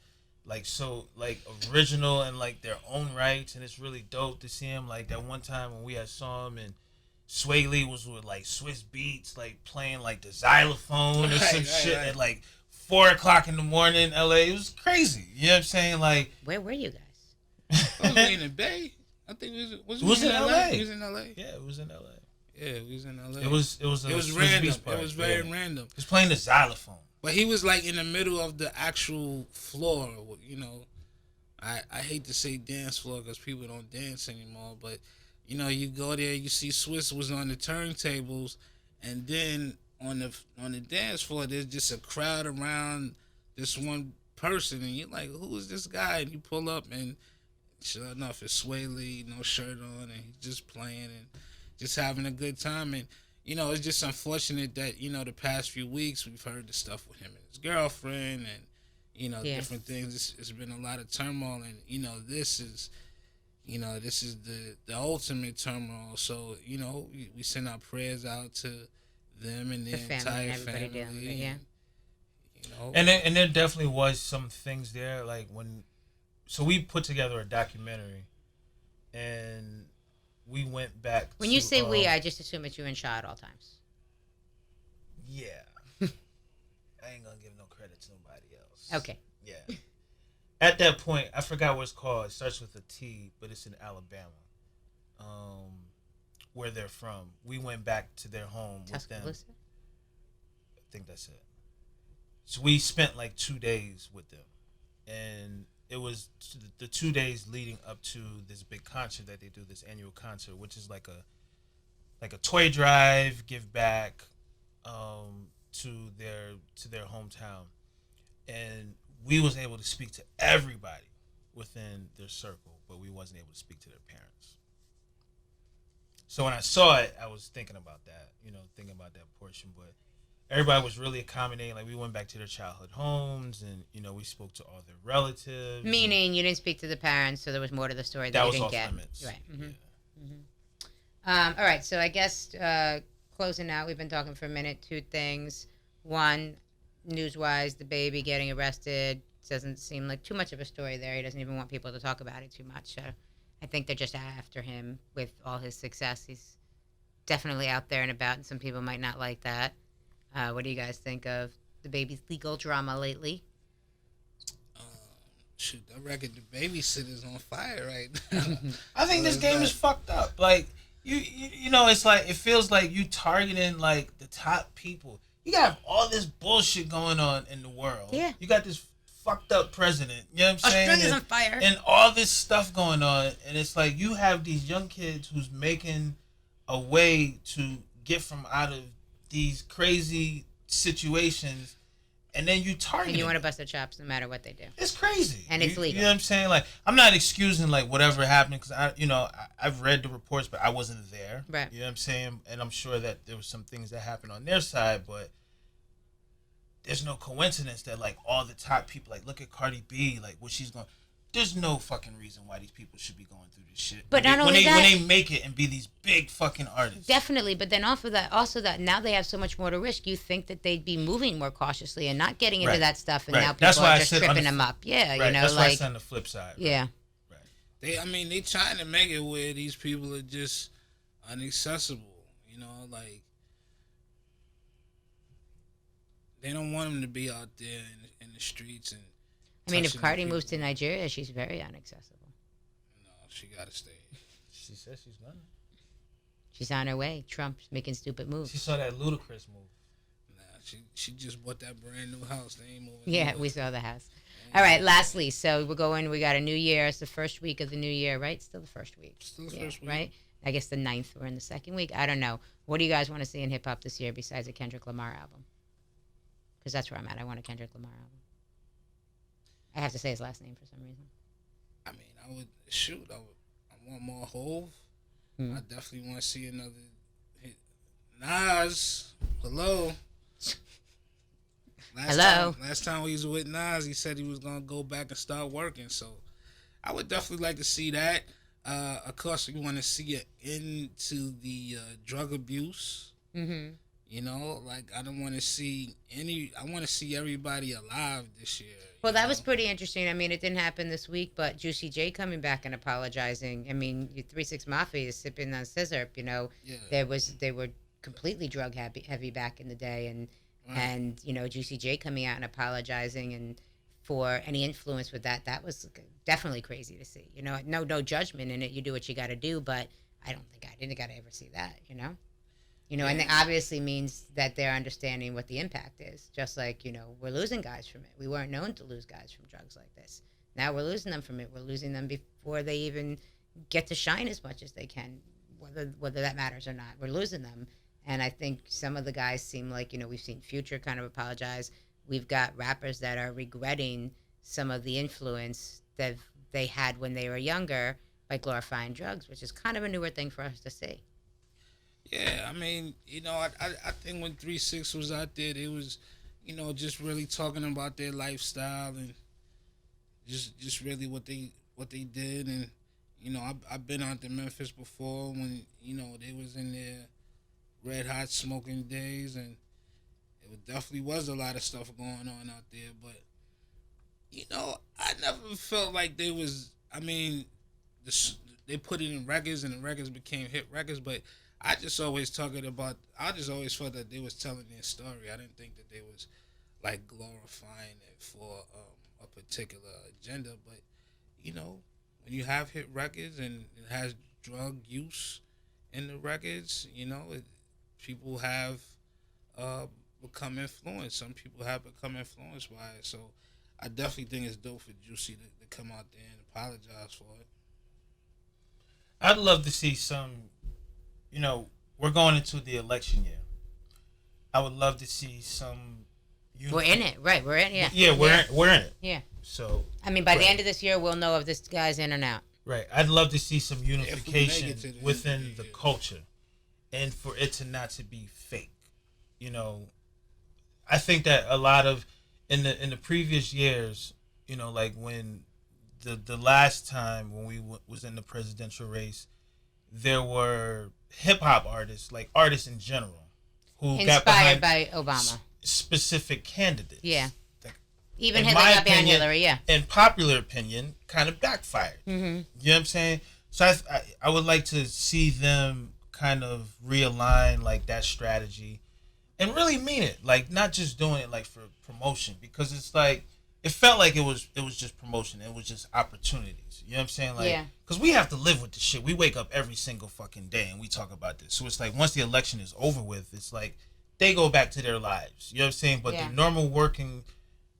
like so like original and like their own rights, and it's really dope to see him. Like that one time when we had saw him and Sway Lee was with like Swiss Beats, like playing like the xylophone or some shit at like 4:00 in the morning in LA. It was crazy. You know what I'm saying? Like, where were you guys? Was we in the Bay? I think it was in LA. It was in LA. Yeah, it was in LA. Yeah, it was in LA. It was random. It was very random. He was playing the xylophone. But he was like in the middle of the actual floor. I hate to say dance floor because people don't dance anymore, but you go there, you see Swiss was on the turntables, and then on the dance floor, there's just a crowd around this one person, and you're like, who is this guy? And you pull up, and sure enough, it's Sway Lee, no shirt on, and he's just playing and just having a good time. And it's just unfortunate that the past few weeks we've heard the stuff with him and his girlfriend, and different things. It's been a lot of turmoil, and this is. This is the ultimate turmoil. So, we send our prayers out to them and their entire family. And there definitely was some things there, like so we put together a documentary, and we went back. When you say we, I just assume it's you and Shaw at all times. Yeah. I ain't gonna give no credit to nobody else. Okay. Yeah. At that point, I forgot what it's called. It starts with a T, but it's in Alabama, where they're from. We went back to their home with them. I think that's it. So we spent like 2 days with them, and it was the 2 days leading up to this big concert that they do, this annual concert, which is like a toy drive, give back, to their hometown, and we was able to speak to everybody within their circle, but we wasn't able to speak to their parents. So when I saw it, I was thinking about that, thinking about that portion. But everybody was really accommodating. Like we went back to their childhood homes, and we spoke to all their relatives. Meaning you didn't speak to the parents, so there was more to the story that you didn't get. Limits. Right. Mm-hmm. Yeah. All right. So I guess closing out, we've been talking for a minute. Two things. One, news-wise, the baby getting arrested doesn't seem like too much of a story there. He doesn't even want people to talk about it too much. So I think they're just after him with all his success. He's definitely out there and about, and some people might not like that. What do you guys think of the baby's legal drama lately? Shoot, I reckon the babysitter's on fire right now. I think this game is fucked up. Like it's like it feels like you targeting like the top people. You got all this bullshit going on in the world. Yeah. You got this fucked up president. You know what I'm saying? Australia's on fire. And all this stuff going on. And it's like you have these young kids who's making a way to get from out of these crazy situations. And then you target and you want to bust their chops no matter what they do. It's crazy. And it's legal. You know what I'm saying? Like, I'm not excusing, like, whatever happened, because, I've read the reports, but I wasn't there. Right. You know what I'm saying? And I'm sure that there was some things that happened on their side, but there's no coincidence that, like, all the top people, like, look at Cardi B, like, what she's going... there's no fucking reason why these people should be going through this shit. But when they make it and be these big fucking artists. Definitely, but then off of that, also that now they have so much more to risk. You think that they'd be moving more cautiously and not getting into that stuff, and now people are just tripping them up. Yeah, you know, that's why it's on the flip side. Yeah. Right. They trying to make it where these people are just inaccessible. You know, like they don't want them to be out there in the streets and. I mean, if Cardi moves to Nigeria, she's very inaccessible. No, she gotta stay. She says she's gonna. She's on her way. Trump's making stupid moves. She saw that ludicrous move. Nah, she just bought that brand new house. They ain't moving. Yeah, we saw the house. All right, lastly, so we're going. We got a new year. It's the first week of the new year, right? Still the first week. Still the first week, right? I guess the 9th. We're in the second week. I don't know. What do you guys want to see in hip hop this year besides a Kendrick Lamar album? Because that's where I'm at. I want a Kendrick Lamar album. I have to say his last name for some reason. I mean, I want more Hove. I definitely want to see another hit. Nas, hello. Last time we was with Nas, he said he was gonna go back and start working. So, I would definitely like to see that. Of course, we want to see an end to the drug abuse. Mm-hmm. You know, like I don't want to see I want to see everybody alive this year. Well, that was pretty interesting. I mean, it didn't happen this week, but Juicy J coming back and apologizing. I mean, 3 6 Mafia is sipping on scissor. You know, they were completely drug heavy back in the day, and you know, Juicy J coming out and apologizing and for any influence with that was definitely crazy to see. You know, no judgment in it. You do what you got to do, but I didn't think I'd ever see that. You know, and it obviously means that they're understanding what the impact is. Just like, you know, we're losing guys from it. We weren't known to lose guys from drugs like this. Now we're losing them from it. We're losing them before they even get to shine as much as they can, whether that matters or not. We're losing them. And I think some of the guys seem like, you know, we've seen Future kind of apologize. We've got rappers that are regretting some of the influence that they had when they were younger by glorifying drugs, which is kind of a newer thing for us to see. Yeah, I mean, you know, I think when 3 6 was out there, it was, you know, just really talking about their lifestyle and just really what they did. And, you know, I've been out to Memphis before when, you know, they was in their red hot smoking days, and it definitely was a lot of stuff going on out there. But, you know, I never felt like they was, I mean, they put it in records and the records became hit records, but I just always felt that they was telling their story. I didn't think that they was like glorifying it for a particular agenda. But, you know, when you have hit records and it has drug use in the records, you know, people have become influenced. Some people have become influenced by it. So I definitely think it's dope for Juicy to come out there and apologize for it. I'd love to see some, you know, we're going into the election year. I would love to see some. We're in it, right? We're in, yeah. We're in it. Yeah. So. I mean, by the end of this year, we'll know if this guy's in or not. Right. I'd love to see some unification within the culture, and for it to not to be fake. You know, I think that a lot of in the previous years, you know, like when the last time when we was in the presidential race, there were hip hop artists, like artists in general, who got behind by Obama specific candidates. Yeah. Like, even Hitler got behind Hillary. Yeah. In popular opinion, kind of backfired. Mm-hmm. You know what I'm saying? So I would like to see them kind of realign like that strategy, and really mean it. Like not just doing it like for promotion, because it's like. It felt like it was just promotion. It was just opportunities. You know what I'm saying? Like, because we have to live with this shit. We wake up every single fucking day and we talk about this. So it's like once the election is over with, it's like they go back to their lives. You know what I'm saying? But the normal working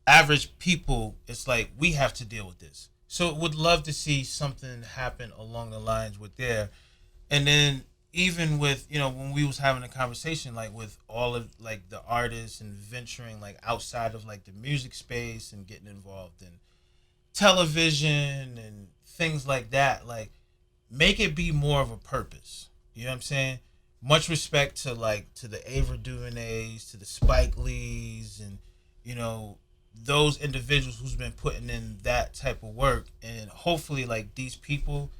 average people, it's like we have to deal with this. So would love to see something happen along the lines with there. And then even with, you know, when we was having a conversation, like with all of like the artists and venturing like outside of like the music space and getting involved in television and things like that, like make it be more of a purpose. You know what I'm saying? Much respect to like to the Ava DuVernays, to the Spike Lees, and you know those individuals who's been putting in that type of work, and hopefully like these people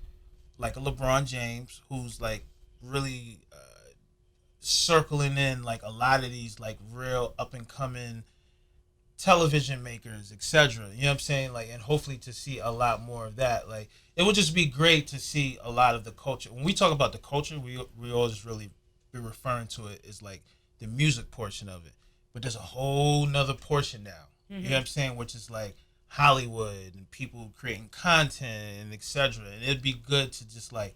like a LeBron James who's like really circling in like a lot of these like real up and coming television makers, etc. You know what I'm saying? Like, and hopefully to see a lot more of that. Like, it would just be great to see a lot of the culture. When we talk about the culture, we always really be referring to it as like the music portion of it. But there's a whole nother portion now. You know what I'm saying? Which is like Hollywood and people creating content and etc. And it'd be good to just like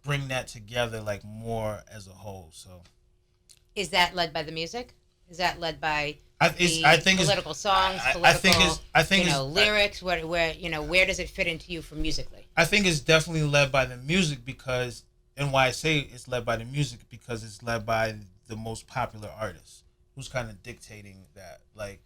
bring that together like more as a whole. So, is that led by the music? Is that led by I think political songs, lyrics? Where does it fit into you for musically? I think it's definitely led by the music because, and why I say it's led by the music because it's led by the most popular artist who's kind of dictating that. Like,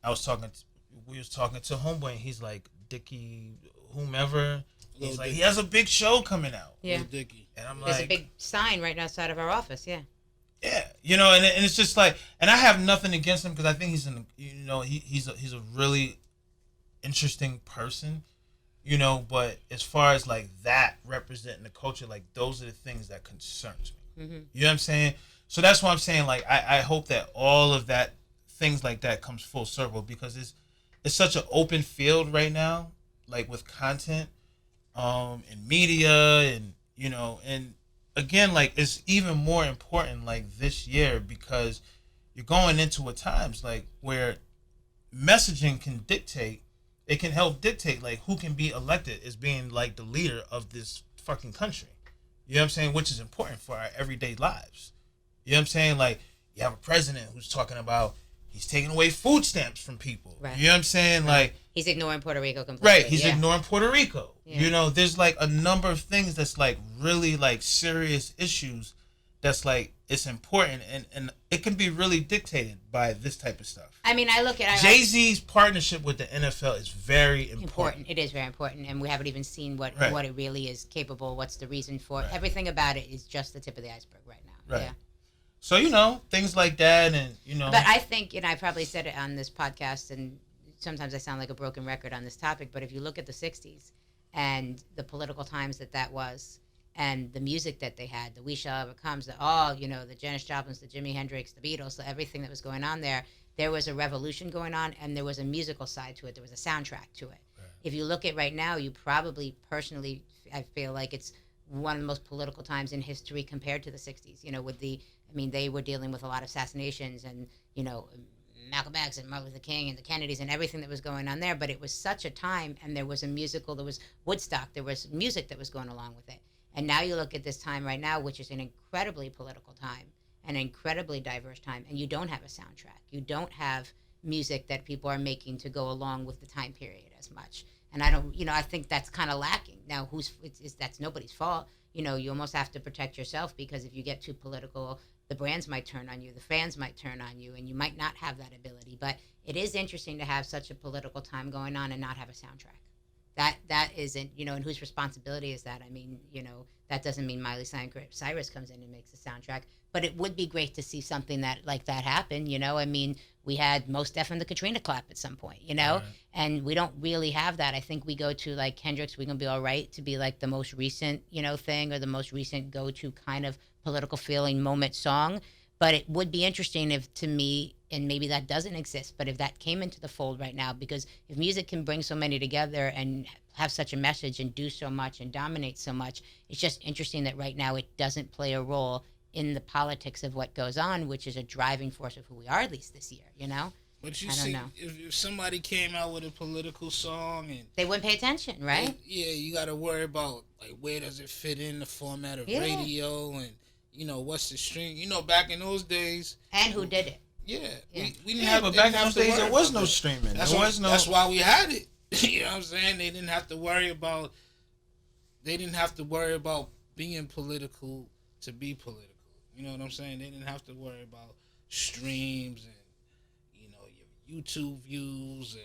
we was talking to Homeboy and he's like, Dickie, whomever. He's like, he has a big show coming out. Yeah. Dickie. And I'm There's a big sign right outside of our office. Yeah. Yeah, and it's just like, and I have nothing against him because I think he's he's a really interesting person, But as far as like that representing the culture, like those are the things that concerns me. Mm-hmm. You know what I'm saying? So that's why I'm saying like I hope that all of that things like that comes full circle because it's such an open field right now, like with content, and media, and and. Again, like it's even more important like this year because you're going into a times like where messaging can help dictate like who can be elected as being like the leader of this fucking country. You know what I'm saying? Which is important for our everyday lives. You know what I'm saying? Like you have a president who's talking about he's taking away food stamps from people. Right. You know what I'm saying? Right. Like he's ignoring Puerto Rico completely. Right, he's ignoring Puerto Rico. Yeah. There's like a number of things that's like really like serious issues that's like it's important and it can be really dictated by this type of stuff. I mean, I look at Jay-Z's partnership with the NFL is very important. It is very important, and we haven't even seen what it really is capable. What's the reason for it? Everything about it is just the tip of the iceberg right now. Right. Yeah. So things like that, and But I think, I probably said it on this podcast, and sometimes I sound like a broken record on this topic. But if you look at the '60s and the political times that was, and the music that they had, the We Shall Overcomes, the Janis Joplins, the Jimi Hendrix, the Beatles, everything that was going on there was a revolution going on, and there was a musical side to it. There was a soundtrack to it. Right. If you look at right now, you probably personally, I feel like it's one of the most political times in history compared to the '60s. They were dealing with a lot of assassinations and, Malcolm X and Martin Luther King and the Kennedys and everything that was going on there. But it was such a time, and there was a musical, there was Woodstock, there was music that was going along with it. And now you look at this time right now, which is an incredibly political time, an incredibly diverse time, and you don't have a soundtrack. You don't have music that people are making to go along with the time period as much. And I think that's kind of lacking. Now, that's nobody's fault. You almost have to protect yourself because if you get too political, the brands might turn on you, the fans might turn on you, and you might not have that ability. But it is interesting to have such a political time going on and not have a soundtrack. That isn't, and whose responsibility is that? I mean, that doesn't mean Miley Cyrus comes in and makes a soundtrack, but it would be great to see something like that happen. I mean, we had Mos Def and the Katrina clap at some point, right. And we don't really have that. I think we go to like Kendrick's We Gonna Be All Right to be like the most recent, thing, or the most recent go-to kind of political feeling moment song. But it would be interesting if, to me, and maybe that doesn't exist, but if that came into the fold right now, because if music can bring so many together and have such a message and do so much and dominate so much, it's just interesting that right now it doesn't play a role in the politics of what goes on, which is a driving force of who we are, at least this year, But I don't know. If somebody came out with a political song and they wouldn't pay attention, right? You got to worry about like where does it fit in the format of radio and what's the stream. Back in those days. And who did it? Yeah. We didn't have. But back in those days, there was no streaming. That's why we had it. You know what I'm saying? They didn't have to worry about being political to be political. You know what I'm saying? They didn't have to worry about streams and your YouTube views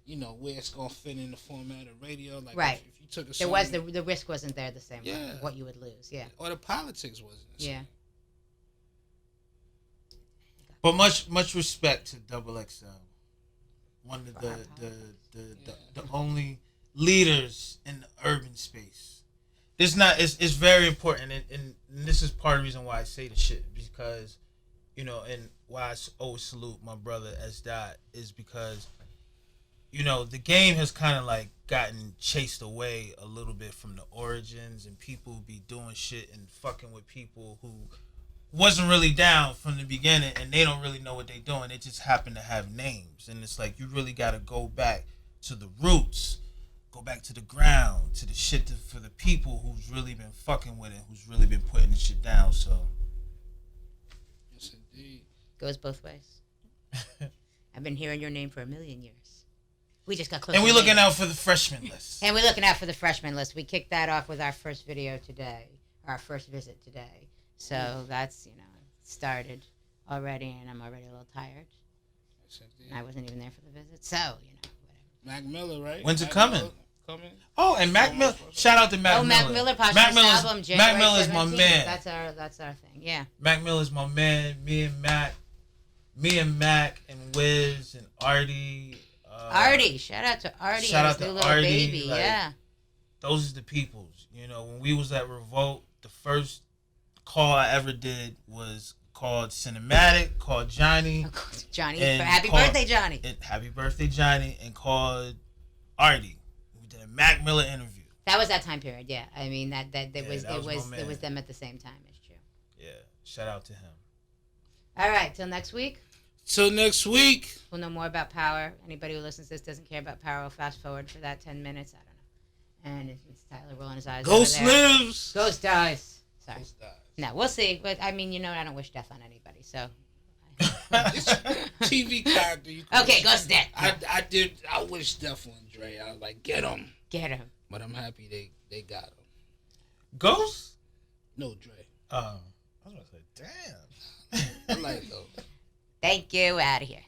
and where it's gonna fit in the format of radio. Like right. If you took a song, the risk wasn't there the same way. What you would lose. Yeah. Or the politics wasn't the same. Yeah. But much respect to Double XL. one of the only leaders in the urban space. It's very important, and this is part of the reason why I say the shit, because, you know, and why I always salute my brother S. Dot is because, you know, the game has kind of like gotten chased away a little bit from the origins, and people be doing shit and fucking with people who wasn't really down from the beginning, and they don't really know what they're doing. They just happen to have names, and it's like you really got to go back to the roots, go back to the ground, to the shit for the people who's really been fucking with it, who's really been putting the shit down. So, yes, indeed. Goes both ways. I've been hearing your name for 1,000,000 years. We just got close. And we're looking out for the freshman list. We kicked that off with our first video today, our first visit today. So that's, you know, started already, and I'm already a little tired. I wasn't even there for the visit, so, you know, whatever. Mac Miller, right? When's it coming? Oh, and Mac Miller. Shout out to Mac Miller. Mac Miller, Mac album, Mac Miller's my man. That's our thing, yeah. Mac Miller's my man. Me and Mac and Wiz and Artie. Artie, shout out to Artie. Shout out to to little Artie, baby, like, yeah. Those are the peoples. You know, when we was at Revolt, the first call I ever did was called Cinematic, called Johnny. Johnny, happy birthday, Johnny. Happy birthday, Johnny, and called Artie. We did a Mac Miller interview. That was that time period, yeah. I mean, it was them at the same time. It's true. Yeah, shout out to him. All right, till next week. Till next week. We'll know more about Power. Anybody who listens to this doesn't care about Power will fast forward for that 10 minutes. I don't know. And it's Tyler rolling his eyes. Ghost lives. Ghost dies. Sorry. Ghost dies. No, we'll see. But I mean, you know, I don't wish death on anybody. So. TV character. Okay, Ghost dead. I wish death on Dre. I was like, get him. Get him. But I'm happy they got him. Ghost? No, Dre. I was about to say, damn. I like Ghost. Thank you. Out of here.